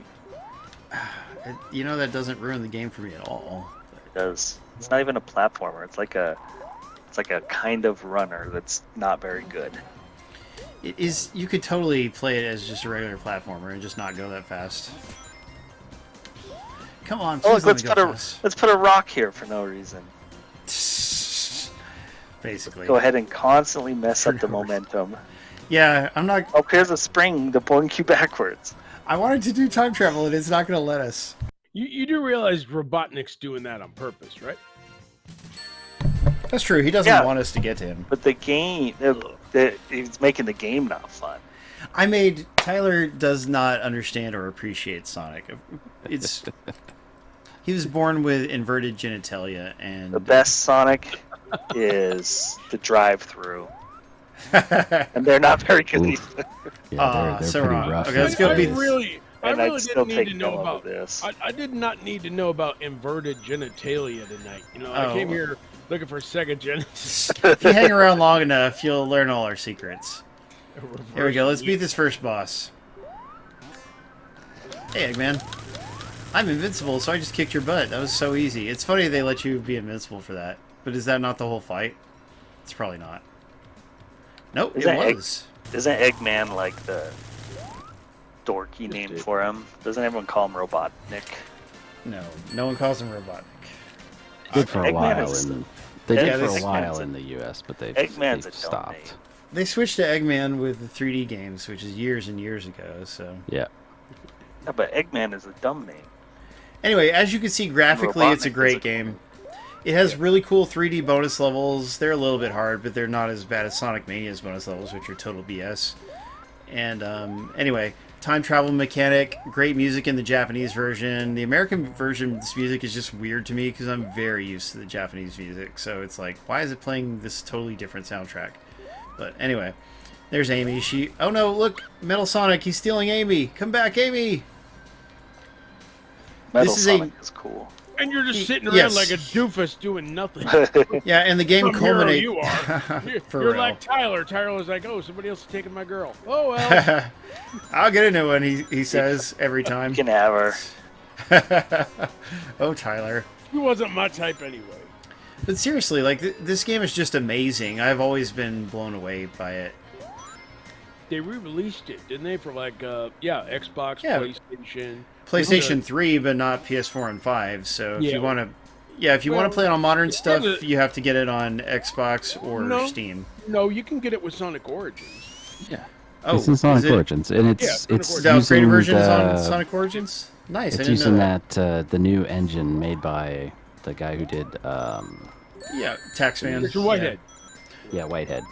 You know, that doesn't ruin the game for me at all. It does. It's not even a platformer. It's like a kind of runner that's not very good. It is. You could totally play it as just a regular platformer and just not go that fast. Come on, Oh, please look, let me go fast. let's put a rock here for no reason. basically. Go ahead and constantly mess up the momentum. Yeah, I'm not. Oh, here's a spring to point you backwards. I wanted to do time travel, and it's not going to let us. You do realize Robotnik's doing that on purpose, right? That's true. He doesn't want us to get to him. But the game, he's making the game not fun. Tyler does not understand or appreciate Sonic. He was born with inverted genitalia, and The best Sonic is the drive-through. And they're not very good either. Yeah, they're so pretty wrong. rough. Okay, let's go I beat really And I'd didn't still need take to know no about of this. I did not need to know about inverted genitalia tonight. You know, I came here looking for Sega Genesis. If you hang around long enough, you'll learn all our secrets. Here we go. Let's beat this first boss. Hey, Eggman. I'm invincible, so I just kicked your butt. That was so easy. It's funny they let you be invincible for that. But is that not the whole fight? It's probably not. Nope, it was. Isn't Eggman like the dorky name for him? Doesn't everyone call him Robotnik? No, no one calls him Robotnik. Did for a Eggman while is- they did Yeah, for a Eggman's while a- in the US, but they've Eggman's a dumb stopped. name. They switched to Eggman with the 3D games, which is years and years ago, so... Yeah. Yeah, but Eggman is a dumb name. Anyway, as you can see, graphically, it's a Robotnik great is game. It has really cool 3D bonus levels. They're a little bit hard, but they're not as bad as Sonic Mania's bonus levels, which are total BS. And anyway, time travel mechanic, great music in the Japanese version. The American version's music is just weird to me because I'm very used to the Japanese music. So it's like, why is it playing this totally different soundtrack? But anyway, there's Amy. Oh no, look, Metal Sonic, he's stealing Amy. Come back, Amy. Metal This is Sonic is cool. And you're just sitting around Yes. like a doofus doing nothing. Yeah, and the game Some hero culminates. you are. For You're real. like Tyler. Tyler was like, "Oh, somebody else is taking my girl." Oh well. I'll get a new one, he says every time. You can have her. Oh, Tyler. He wasn't my type anyway. But seriously, like, this game is just amazing. I've always been blown away by it. They re-released it, didn't they? For like, Xbox, Yeah. PlayStation. PlayStation 3, but not PS4 and 5. So if Yeah. you want to... Yeah, if you want to play it on modern it's stuff, kinda- you have to get it on Xbox or No. Steam. No, you can get it with Sonic Origins. Yeah. Oh, It's in Sonic is it, Origins, and Yeah, it's Sonic it's Origins. the upgraded using version is on the- Sonic Origins? Nice, I It's didn't using know that. the new engine made by the guy who did Yeah, Taxman. Mr. Whitehead. Whitehead.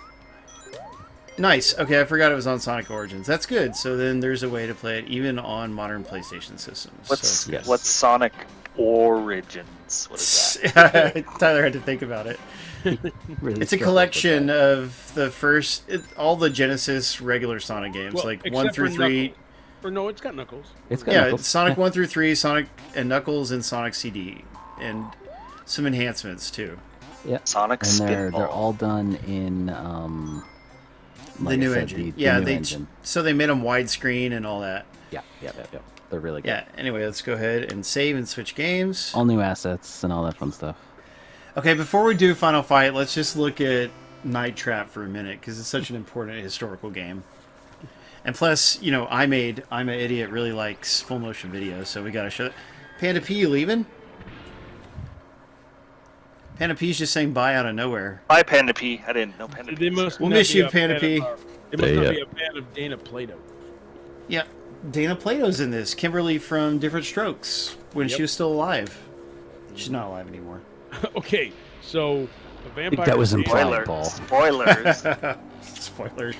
Nice. Okay, I forgot it was on Sonic Origins. That's good. So then there's a way to play it even on modern PlayStation systems. What's Yes. what's Sonic Origins? What is that? Tyler had to think about it. Really It's a struggled with collection that. of the first, all the Genesis regular Sonic games, Well, like except 1 for through 3. Knuckles. Or no, it's got Knuckles. It's got Yeah, Knuckles. Sonic 1 through 3, Sonic and Knuckles, and Sonic CD, and some enhancements too. Yeah. Sonic And they're Spitball. all done in The like I new said, engine. the Yeah, new they engine. so they made them widescreen and all that. Yeah. They're really good. Yeah. Anyway, let's go ahead and save and switch games. All new assets and all that fun stuff. Okay, before we do Final Fight, let's just look at Night Trap for a minute because it's such an important historical game. And plus, you know, I'm an idiot, really likes full motion video, so we gotta show it. Panda P, you leaving? Panda P's just saying bye out of nowhere. Bye, Panda P. I didn't know Panda P. They was must there. We'll not miss be you, a Panda fan P. of- They must not be a fan of Dana Plato. Yeah, Dana Plato's in this. Kimberly from Different Strokes when she Yep. was still alive. She's not alive anymore. Okay, so a vampire. that was Dana- implied. Spoilers. Paul. Spoilers. Spoilers.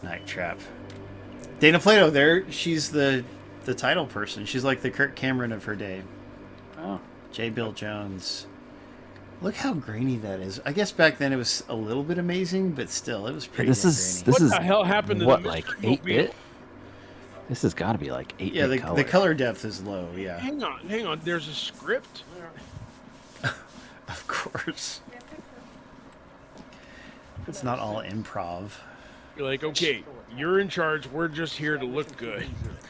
Night Trap. Dana Plato there. She's the title person. She's like the Kirk Cameron of her day. Oh. J. Bill Jones. Look how grainy that is. I guess back then it was a little bit amazing, but still, it was pretty This damn is grainy. What this the is hell happened to what the like Mystery 8-bit. Mobile? This has got to be like 8-bit Yeah, color. the color depth is low, yeah. Hang on. There's a script. Of course. It's not all improv. You're like, okay, you're in charge. We're just here to look good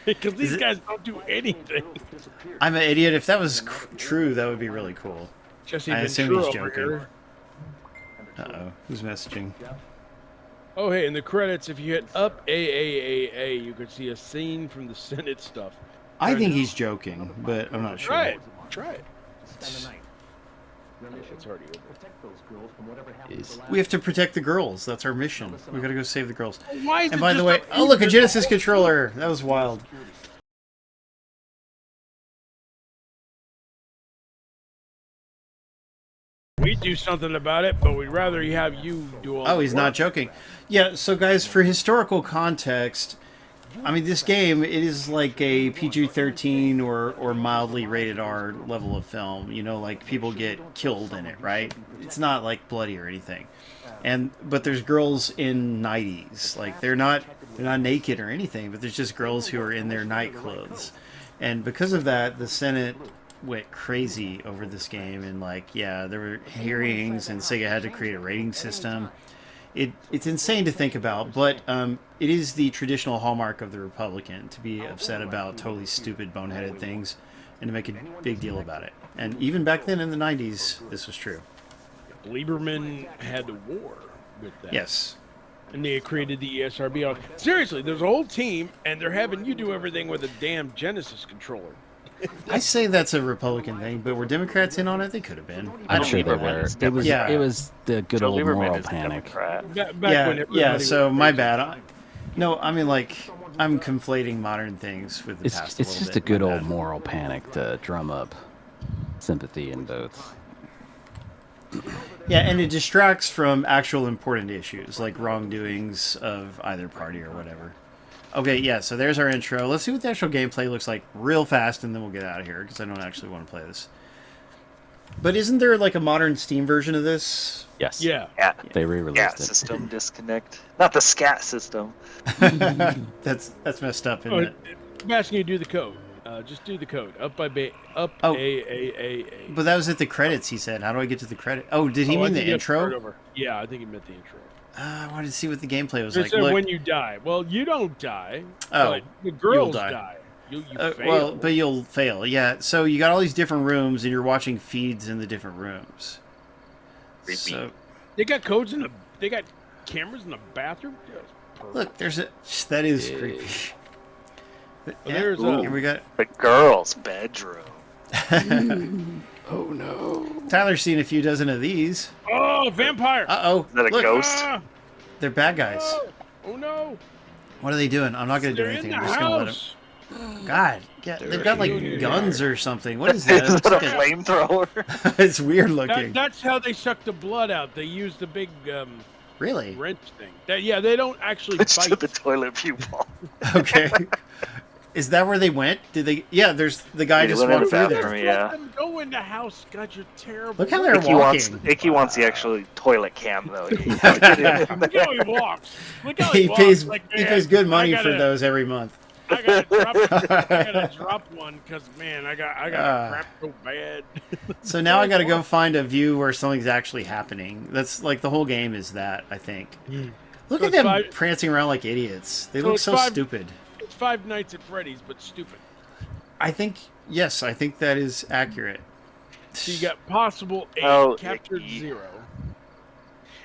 because these guys don't do anything. I'm an idiot. If that was true, that would be really cool. Jesse I assume Ventura he's over joking. here. Uh-oh. Who's messaging? Oh, hey, in the credits, if you hit up AAAA, you could see a scene from the Senate stuff. I think he's joking, but I'm not sure. Try it. Try it. It's already over. We have to protect the girls. That's our mission. We gotta go save the girls. Why is And it by the just way, oh look, a Genesis controller. That was wild. We do something about it, but we'd rather have you do all. Oh, the he's work. not joking. Yeah, so guys, for historical context, I mean, this game, it is like a PG-13 or mildly rated R level of film. You know, like people get killed in it, right? It's not like bloody or anything. But there's girls in nighties. Like they're not naked or anything, but there's just girls who are in their night clothes. And because of that, the Senate went crazy over this game, and like, yeah, there were hearings, and Sega had to create a rating system. It's insane to think about, but it is the traditional hallmark of the Republican to be upset about totally stupid, boneheaded things, and to make a big deal about it. And even back then in the 90s, this was true. Lieberman had a war with that. Yes. And they created the ESRB. Seriously, there's a whole team, and they're having you do everything with a damn Genesis controller. I say that's a Republican thing, but were Democrats in on it? They could have been. I I'm don't sure they remember. were. It was the good Joe old Lieberman moral is a panic. Democrat. Back when Yeah, everybody so was my crazy. bad. No, I mean, like, I'm conflating modern things with the past It's a just little a bit. good My old bad. moral panic to drum up sympathy and votes. Yeah, and it distracts from actual important issues, like wrongdoings of either party or whatever. Okay, yeah, so there's our intro. Let's see what the actual gameplay looks like real fast, and then we'll get out of here, because I don't actually want to play this. But isn't there, like, a modern Steam version of this? Yes. Yeah. Yeah. They re-released Yeah, it. system disconnect. Not the scat system. That's messed up, Oh, isn't it? I'm asking you to do the code. Just do the code. Up by Oh. A. But that was at the credits, he said. How do I get to the credit? Oh, did he I mean think the you have to start intro? over. Yeah, I think he meant the intro. I wanted to see what the gameplay was It like. said Look, when you die. Well, you don't die. Oh, but the girls die. die. You fail. well, but you'll fail. Yeah, so you got all these different rooms, and you're watching feeds in the different rooms. Creepy. So, They got codes in the. They got cameras in the bathroom. Yeah, it's perfect. look, there's a... That is creepy. But, Well, there's a- here we got... The girl's bedroom. Oh no. Tyler's seen a few dozen of these. Oh, vampire! Uh-oh. Is that a Look, ghost? Ah, they're bad guys. oh no! What are they doing? I'm not going to do They're anything. in I'm the just going to let them... house. God, yeah, they've got, like, here. guns or something. What is that? Is It's, that a like flamethrower? it's weird looking. That's how they suck the blood out. They use the big Really? wrench thing. Yeah, they don't actually It's to bite. the toilet viewpoint. Okay. Is that where they went? Did they... Yeah, there's the guy They just went in walked the through bathroom. there. Let Yeah. them go in the house. God, you're terrible. Look how they're Icky walking. wants the actual toilet cam though. Look how he walks. Look how he, He walks. pays Like, he man, pays good money I for gotta- those every month. I gotta drop one because man, I got crap so bad. So now I got to go find a view where something's actually happening. That's like the whole game is that, I think. Look So at it's them five- prancing around like idiots. They So look it's so five- stupid. It's Five Nights at Freddy's, but stupid. I think I think that is accurate. So you got possible 8, Oh, captured icky. 0.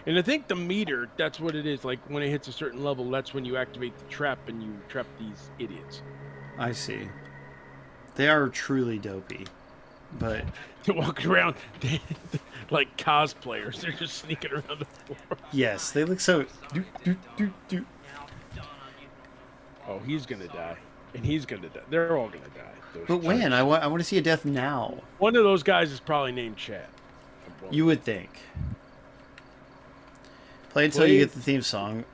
And I think the meter, that's what it is. Like when it hits a certain level, that's when you activate the trap and you trap these idiots. I see. They are truly dopey. But They're walking around like cosplayers. They're just sneaking around the floor. yes, they look so Oh, he's gonna die. And he's gonna die. They're all gonna die. Those But when? jerks. I want to see a death now. One of those guys is probably named Chad. You would think. Play until you get the theme song.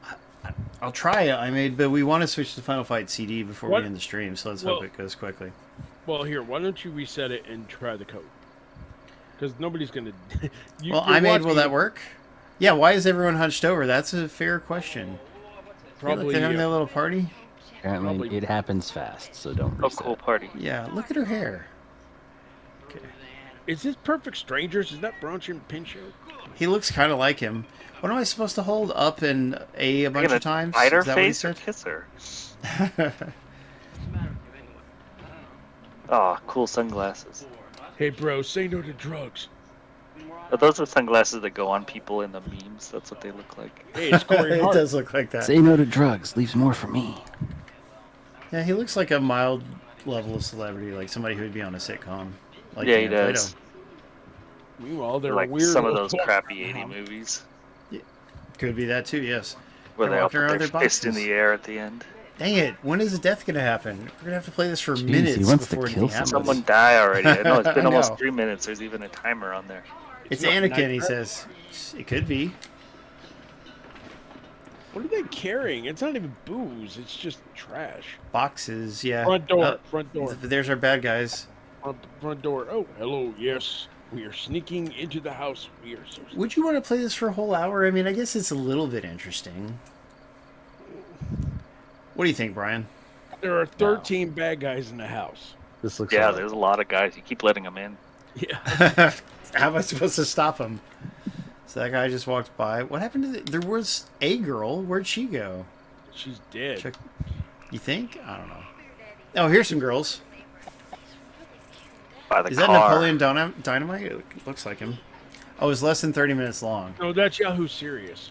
I'll try it, but we want to switch to Final Fight CD before What? we end the stream, so let's Well- hope it goes quickly. Well, here, why don't you reset it and try the code? Because nobody's gonna. Well, will that work? Yeah, why is everyone hunched over? That's a fair question. Probably. They're having their little party? Apparently Probably- it happens fast, so don't Oh, reset. cool party. Yeah, look at her hair. Okay. Is this Perfect Strangers? Is that Bronson Pinchot? He looks kind of like him. What am I supposed to hold up and a bunch Gonna of times? bite her Is that what he face or said? kiss her? Oh, cool sunglasses. Hey, bro, say no to drugs. But those are sunglasses that go on people in the memes. That's what they look like. Hey, it's Corey It Hart. does look like that. Say no to drugs. Leaves more for me. Yeah, he looks like a mild level of celebrity, like somebody who would be on a sitcom. Like Yeah, he Plato. does. Meanwhile, they're Like weird. some of those crappy 80 movies Could be that too, yes. where They're they all walking put around their their fist in boxes. the air at the end. Dang it, when is the death going to happen? We're going to have to play this for Jeez, minutes he wants to before kill anything happens. Someone die already. I know it's been I almost know. 3 minutes. There's even a timer on there. It's not Anakin, he night- says. It could be. What are they carrying? It's not even booze. It's just trash. Boxes, yeah. Front door. Oh, Front door. There's our bad guys. Front door. Oh, hello. Yes, we are sneaking into the house. We are so. Would you want to play this for a whole hour? I mean, I guess it's a little bit interesting. What do you think, Brian? There are 13 bad guys in the house. This looks Yeah, like there's a lot of guys. You keep letting them in. Yeah. How am I supposed to stop him? So that guy just walked by. What happened to there was a girl. Where'd she go? She's dead. Check. You think? I don't know. Oh, here's some girls. By the Is that car. Napoleon Dynamite? It looks like him. Oh, it's less than 30 minutes long. No, that's Yahoo Serious.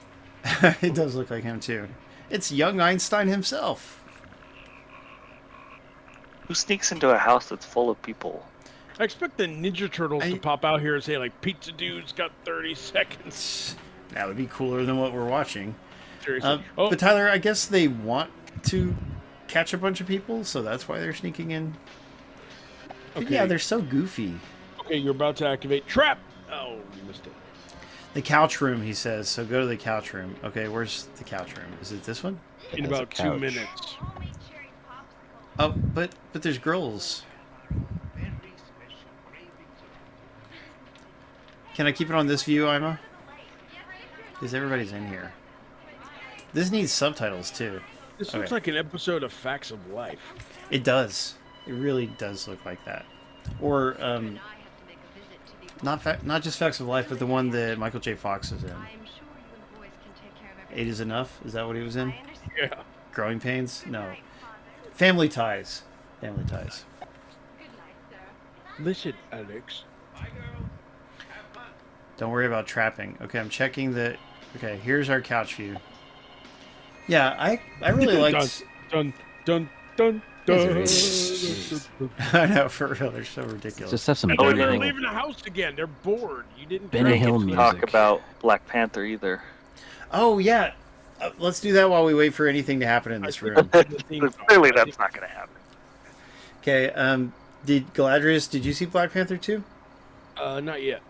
It does look like him, too. It's young Einstein himself. Who sneaks into a house that's full of people? I expect the Ninja Turtles to pop out here and say, like, Pizza Dude's got 30 seconds. That would be cooler than what we're watching. Seriously. But Tyler, I guess they want to catch a bunch of people, so that's why they're sneaking in. But Okay. yeah, they're so goofy. Okay, you're about to activate trap. Oh, you missed it. The couch room, he says. So go to the couch room. Okay, where's the couch room? Is it this one? In It has a about 2 couch. minutes. Oh, but there's girls. Can I keep it on this view, Ima? Because everybody's in here. This needs subtitles too. This Okay. looks like an episode of Facts of Life. It does. It really does look like that. Or not just Facts of Life, but the one that Michael J. Fox is in. 8 is Enough? Is that what he was in? Yeah. Growing Pains? No. Family Ties. Family Ties. Listen, Alex. Don't worry about trapping. Okay, I'm checking the... Okay, here's our couch view. Yeah, I really liked... Dun, dun, dun, dun. I know, for real, they're so ridiculous. Just have some And Oh, then Benny they're Hill. leaving the house again. They're bored. You didn't Benny crank Hill it. music. Talk about Black Panther either. Oh, yeah. Let's do that while we wait for anything to happen in this room. Clearly, that's not going to happen. Okay, did Galadrius, did you see Black Panther 2? Not yet.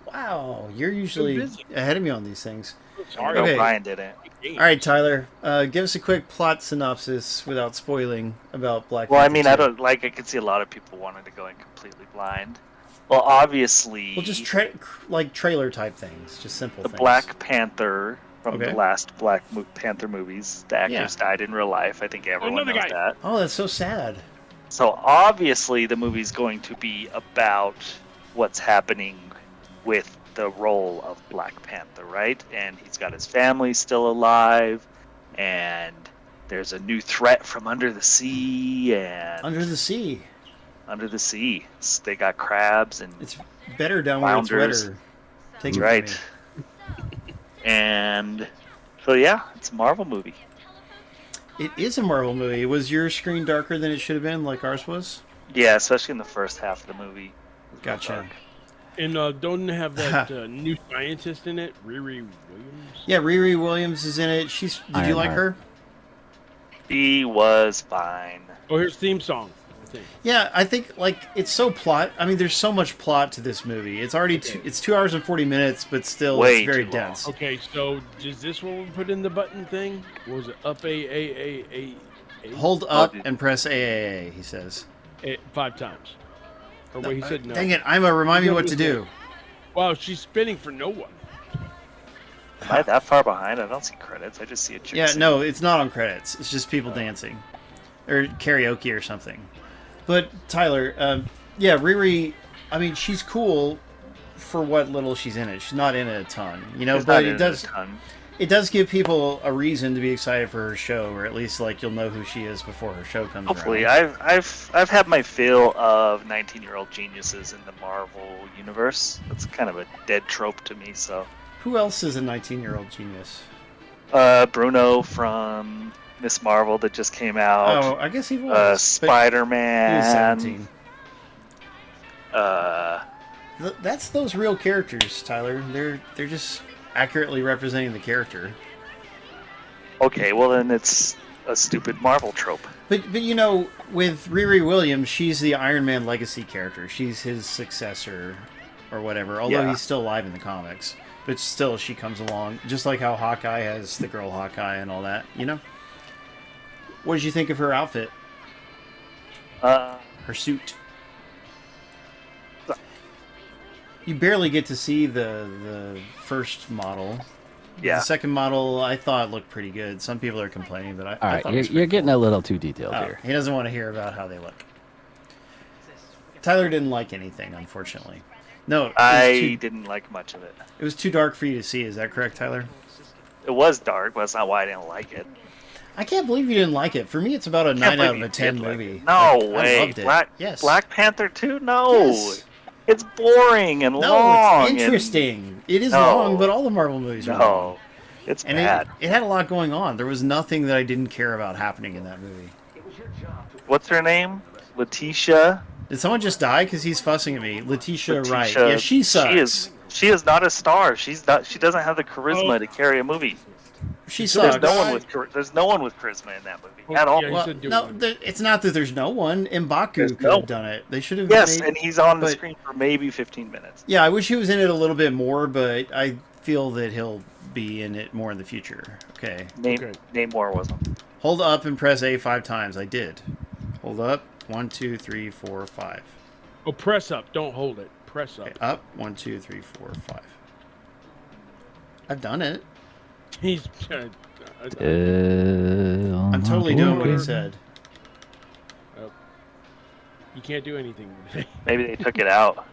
Wow, you're usually busy. ahead of me on these things. Sorry. No, Okay. Brian didn't. All right, Tyler, give us a quick plot synopsis without spoiling about Black Well, I Panther mean, 2. I don't like. I could see a lot of people wanting to go in completely blind. Well, obviously, Well, just like trailer type things, just simple the things. Black Panther from Okay. the last Panther movies. The actors died in real life. I think everyone Another knows guy. that. Oh, that's so sad. So obviously, the movie's going to be about what's happening with the role of Black Panther, right? And he's got his family still alive, and there's a new threat from under the sea, and Under the sea. under the sea, they got crabs and It's better down where it's Flounders. wetter. Take That's it from right. me. And so yeah, it's a Marvel movie. It is a Marvel movie. Was your screen darker than it should have been, like ours was? Yeah, especially in the first half of the movie. It was real Gotcha. dark. And don't have that new scientist in it, Riri Williams. Yeah, Riri Williams is in it. Did you like Ironheart. her? He was fine. Oh, here's theme song. I think. Yeah, I think like it's so plot. I mean, there's so much plot to this movie. It's already it's 2 hours and 40 minutes, but still Way it's very too long. dense. Okay, so is this what we put in the button thing? What was it up a Hold up and press AAA. He says. 5 times? Or wait, he said no. Dang it, Ima, remind me what to do. Wow, she's spinning for no one. Am I that far behind? I don't see credits. I just see a chick Yeah, singing. no, it's not on credits. It's just people dancing, or karaoke or something. But Tyler, yeah, Riri. I mean, she's cool for what little she's in it. She's not in it a ton, you know. It's But not in it a does. ton. It does give people a reason to be excited for her show, or at least like you'll know who she is before her show comes Hopefully, around. I've had my fill of 19-year-old geniuses in the Marvel universe. That's kind of a dead trope to me. So, Who else is a 19-year-old genius? Bruno from Miss Marvel that just came out. Oh, I guess he was. but he was Spider-Man. 17. That's those real characters, Tyler. They're just accurately representing the character. Okay, well then it's a stupid Marvel trope. But you know, with Riri Williams, she's the Iron Man legacy character. She's his successor, or whatever. Although he's still alive in the comics, but still, she comes along just like how Hawkeye has the girl Hawkeye and all that. You know. What did you think of her outfit? Her suit. You barely get to see the first model. Yeah. The second model, I thought looked pretty good. Some people are complaining, but I All thought it was right, you're getting a little too detailed Oh, here. he doesn't want to hear about how they look. Tyler didn't like anything, unfortunately. No, I didn't like much of it. it was too dark for you to see. Is that correct, Tyler? It was dark, but that's not why I didn't like it. I can't believe you didn't like it. For me, it's about a 9 believe out of you a 10 did like movie. it. No Like, I way. loved it. Yes. Black Panther 2? No. Yes. It's boring and No, long. it's interesting. It is No. long, but all the Marvel movies are long. No. It's And bad. it had a lot going on. There was nothing that I didn't care about happening in that movie. What's her name? Letitia? Did someone just die? Because he's fussing at me. Letitia Wright. Letitia. Yeah, she sucks. She is not a star. She doesn't have the charisma to carry a movie. She There's sucks. no one with charisma in that movie at all. Yeah, Well, said do no, it. it's not that there's no one. M'Baku There's could no- have done it. They should have. Yes, made- and he's on the but- screen for maybe 15 minutes. Yeah, I wish he was in it a little bit more, but I feel that he'll be in it more in the future. Okay. Namor wasn't. Hold up and press A 5 times. I did. Hold up. 1, 2, 3, 4, 5. Oh, press up. Don't hold it. Press up. Okay, up. 1, 2, 3, 4, 5. I've done it. He's. I'm totally doing what he said. You can't do anything. Maybe they took it out.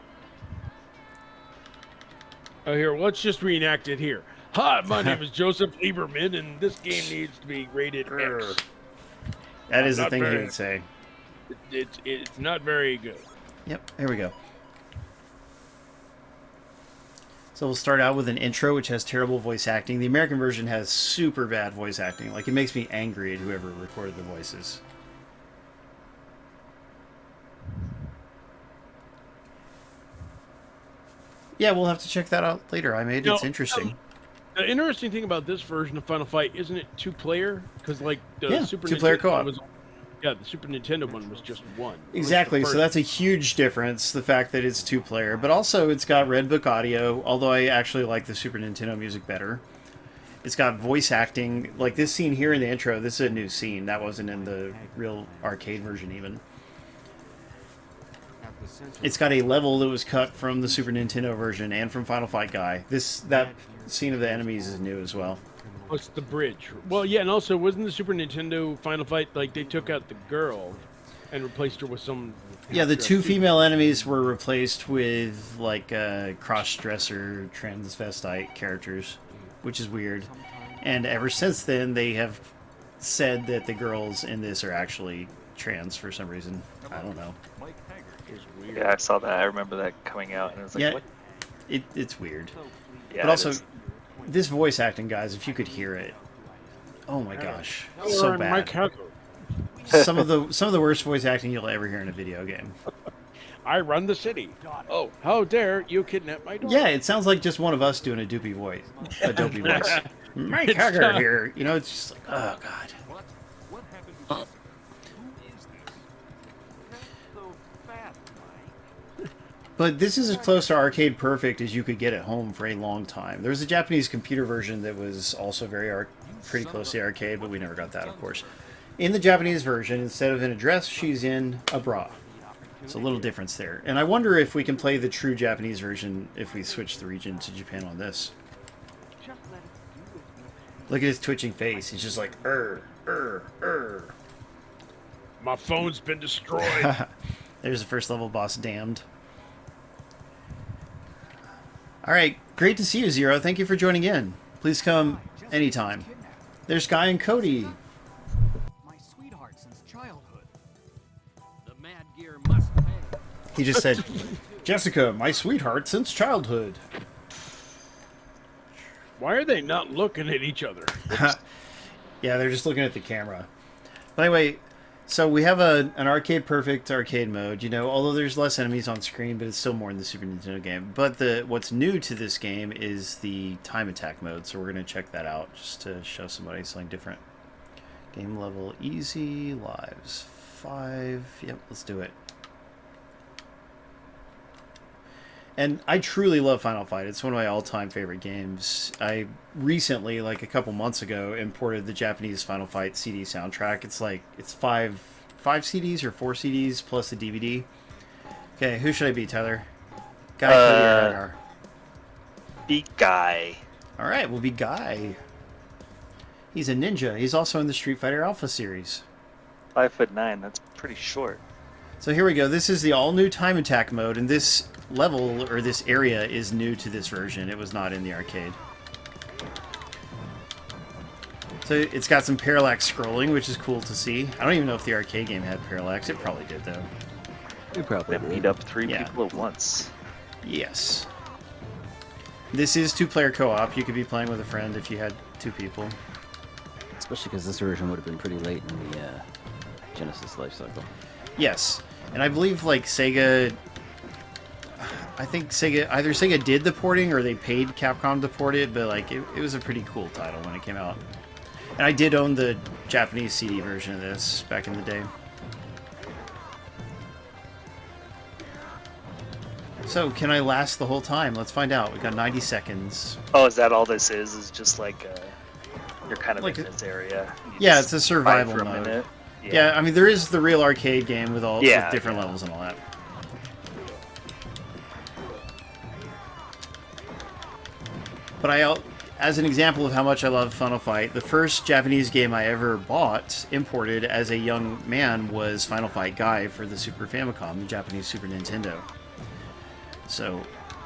Oh, here, let's just reenact it here. Hi, my name is Joseph Lieberman, and this game needs to be rated X. That is the Not thing he very- would say. It's not very good. Yep, here we go. So we'll start out with an intro, which has terrible voice acting. The American version has super bad voice acting. Like, it makes me angry at whoever recorded the voices. Yeah, we'll have to check that out later. It's interesting. The interesting thing about this version of Final Fight, isn't it 2-player? Because, like, the Yeah, Super 2-player Nintendo co-op. one was... Yeah, the Super Nintendo one was just one. Exactly, so that's a huge difference, the fact that it's 2-player. But also, it's got Red Book audio, although I actually like the Super Nintendo music better. It's got voice acting. Like this scene here in the intro, this is a new scene. That wasn't in the real arcade version even. It's got a level that was cut from the Super Nintendo version and from Final Fight Guy. That scene of the enemies is new as well. What's the bridge? Well, yeah, and also, wasn't the Super Nintendo Final Fight, like, they took out the girl and replaced her with some... Yeah, the two female enemies were replaced with, like, cross-dresser transvestite characters, which is weird. And ever since then, they have said that the girls in this are actually trans for some reason. I don't know. It was weird. Yeah, I saw that. I remember that coming out, and I was like, Yeah, what? it's weird. Yeah, But it also, is. this voice acting, guys, if you could hear it, oh my gosh, Hello, so I'm Mike bad. Hugger. Some of the worst voice acting you'll ever hear in a video game. I run the city. Oh, how dare you kidnap my daughter? Yeah, it sounds like just one of us doing a dopey voice. Mike It's Hugger not- here. You know, it's just like, oh god. But this is as close to arcade perfect as you could get at home for a long time. There was a Japanese computer version that was also pretty close to arcade, but we never got that, of course. In the Japanese version, instead of in a dress, she's in a bra. It's a little difference there. And I wonder if we can play the true Japanese version if we switch the region to Japan on this. Look at his twitching face. He's just like, My phone's been destroyed. There's the first level boss, damned. Alright, great to see you, Zero. Thank you for joining in. Please come anytime. There's Guy and Cody. My sweetheart since childhood. The mad gear must pay. He just said, Jessica, my sweetheart since childhood. Why are they not looking at each other? Yeah, they're just looking at the camera. But anyway, So we have an arcade perfect arcade mode, you know, although there's less enemies on screen, but it's still more in the Super Nintendo game. But what's new to this game is the time attack mode, so we're going to check that out just to show somebody something different. Game level easy, lives 5. Yep, let's do it. And I truly love Final Fight. It's one of my all-time favorite games. I recently, like a couple months ago, imported the Japanese Final Fight CD soundtrack. It's five CDs or 4 CDs plus the DVD. Okay, who should I be, Tyler? Guy, Cody, or Hagar? Be Guy. All right, we'll be Guy. He's a ninja. He's also in the Street Fighter Alpha series. 5'9". That's pretty short. So here we go. This is the all-new time attack mode, and this level, or this area, is new to this version. It was not in the arcade. So it's got some parallax scrolling, which is cool to see. I don't even know if the arcade game had parallax. It probably did, though. You probably They meet up 3 people at once. Yes. This is 2-player co-op. You could be playing with a friend if you had 2 people. Especially because this version would have been pretty late in the Genesis lifecycle. Yes. And I believe, like, Sega... I think either Sega did the porting or they paid Capcom to port it, but, like, it was a pretty cool title when it came out. And I did own the Japanese CD version of this back in the day. So, can I last the whole time? Let's find out. We've got 90 seconds. Oh, is that all this is? Is just like you're kind of Like in this area. Yeah, it's a survival for a mode. minute. Yeah, I mean, there is the real arcade game with all with different levels and all that. But as an example of how much I love Final Fight, the first Japanese game I ever bought, imported as a young man, was Final Fight Guy for the Super Famicom, the Japanese Super Nintendo. So,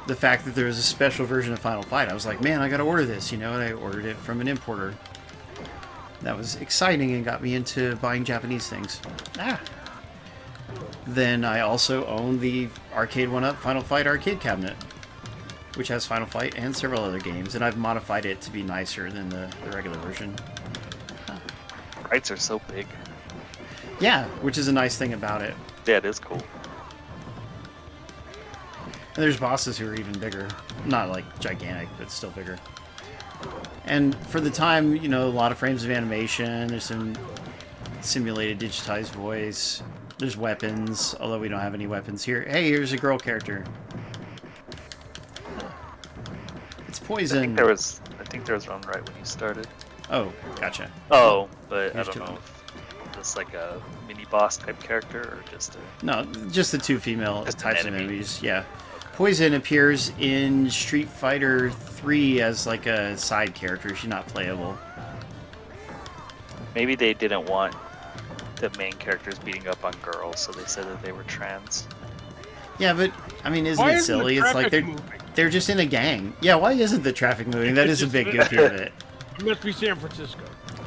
the fact that there was a special version of Final Fight, I was like, man, I gotta order this, you know, and I ordered it from an importer. That was exciting and got me into buying Japanese things. Then I also own the Arcade 1-Up Final Fight arcade cabinet, which has Final Fight and several other games, and I've modified it to be nicer than the regular version. Sprites are so big. Yeah, which is a nice thing about it. Yeah, it is cool. And there's bosses who are even bigger. Not like gigantic, but still bigger. And for the time, you know, a lot of frames of animation. There's some simulated digitized voice. There's weapons, although we don't have any weapons here. Hey, here's a girl character. It's Poison. I think there was one right when you started. Oh, gotcha. Oh, but Here's I two don't know of if it's like a mini boss type character or just a... No, just the 2 female Just an types of enemy. enemies. Yeah. Poison appears in Street Fighter 3 as like a side character. She's not playable. Maybe they didn't want the main characters beating up on girls, so they said that they were trans. Yeah, but I mean, isn't Why it isn't the silly? It's like traffic moving? they're just in a gang. Yeah, why isn't the traffic moving? That is a bit goofy of it. It must be San Francisco.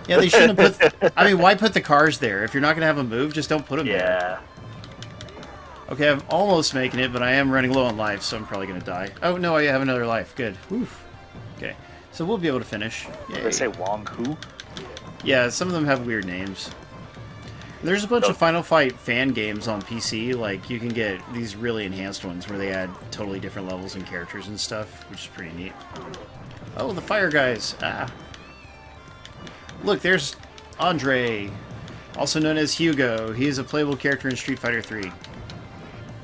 Yeah, they shouldn't have put... I mean, why put the cars there? If you're not going to have them move, just don't put them there. Yeah. Okay, I'm almost making it, but I am running low on life, so I'm probably going to die. Oh, no, I have another life. Good. Oof. Okay, so we'll be able to finish. Did Yay. they say Wong Hu? Yeah, some of them have weird names. There's a bunch of Final Fight fan games on PC. Like, you can get these really enhanced ones where they add totally different levels and characters and stuff, which is pretty neat. Oh, the fire guys. Look, there's Andre, also known as Hugo. He is a playable character in Street Fighter 3.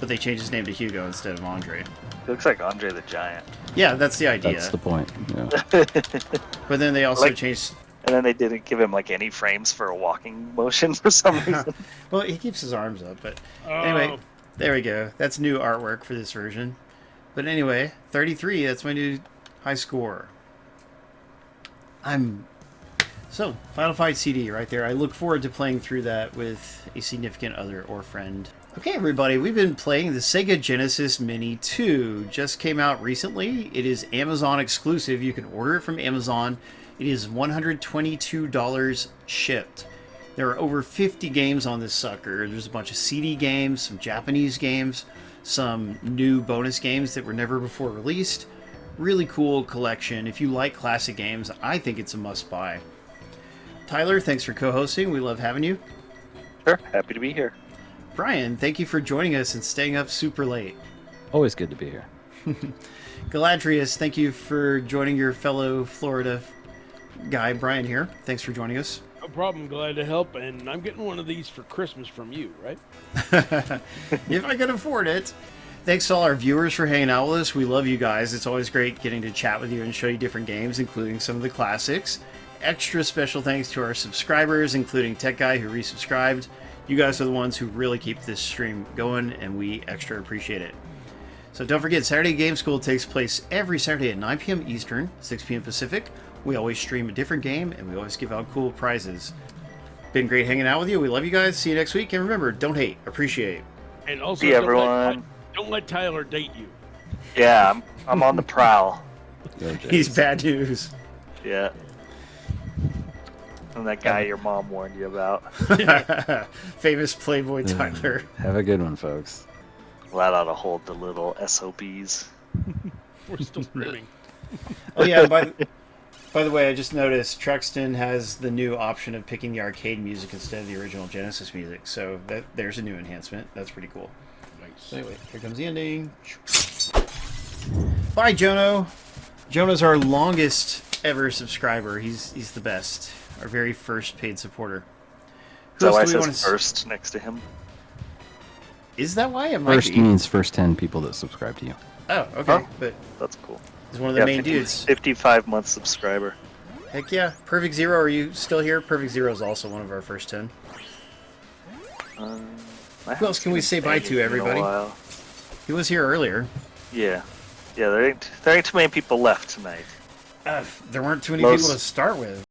But they changed his name to Hugo instead of Andre. He looks like Andre the Giant. Yeah, that's the idea. That's the point. Yeah. But then they also Like- changed... And then they didn't give him like any frames for a walking motion for some reason. Well, he keeps his arms up, but... Oh, Anyway, there we go. That's new artwork for this version. But anyway, 33, that's my new high score. So, Final Fight CD right there. I look forward to playing through that with a significant other or friend. Okay, everybody, we've been playing the Sega Genesis Mini 2. Just came out recently. It is Amazon exclusive. You can order it from Amazon. It is $122 shipped. There are over 50 games on this sucker. There's a bunch of CD games, some Japanese games, some new bonus games that were never before released. Really cool collection. If you like classic games, I think it's a must-buy. Tyler, thanks for co-hosting. We love having you. Sure, happy to be here. Brian, thank you for joining us and staying up super late. Always good to be here. Galadrius, thank you for joining your fellow Florida guy, Brian, here. Thanks for joining us. No problem. Glad to help. And I'm getting one of these for Christmas from you, right? If I can afford it. Thanks to all our viewers for hanging out with us. We love you guys. It's always great getting to chat with you and show you different games, including some of the classics. Extra special thanks to our subscribers, including Tech Guy, who resubscribed. You guys are the ones who really keep this stream going, and we extra appreciate it. So don't forget, Saturday Game School takes place every Saturday at 9 p.m. Eastern, 6 p.m. Pacific. We always stream a different game, and we always give out cool prizes. Been great hanging out with you. We love you guys. See you next week. And remember, don't hate, appreciate. And also, See everyone. Don't let Tyler date you. Yeah, I'm on the prowl. He's bad news. Yeah. And that guy your mom warned you about. Famous Playboy Tyler. Have a good one, folks. Well, that ought to hold the little SOBs. We're still streaming. Oh yeah, by the way, I just noticed Truxton has the new option of picking the arcade music instead of the original Genesis music, so there's a new enhancement. That's pretty cool. Nice. So anyway, here comes the ending. Bye, Jono. Jono's our longest ever subscriber. He's the best. Our very first paid supporter. Is that why it do we says first next to him? Is that why? It might First be. means first 10 people that subscribe to you. Oh, okay. Oh. But That's cool. he's one of the main dudes. 55-month subscriber. Heck yeah. Perfect Zero, are you still here? Perfect Zero is also one of our first 10. Who else can we say bye to, everybody? He was here earlier. Yeah. Yeah, there ain't too many people left tonight. There weren't too many Most- people to start with.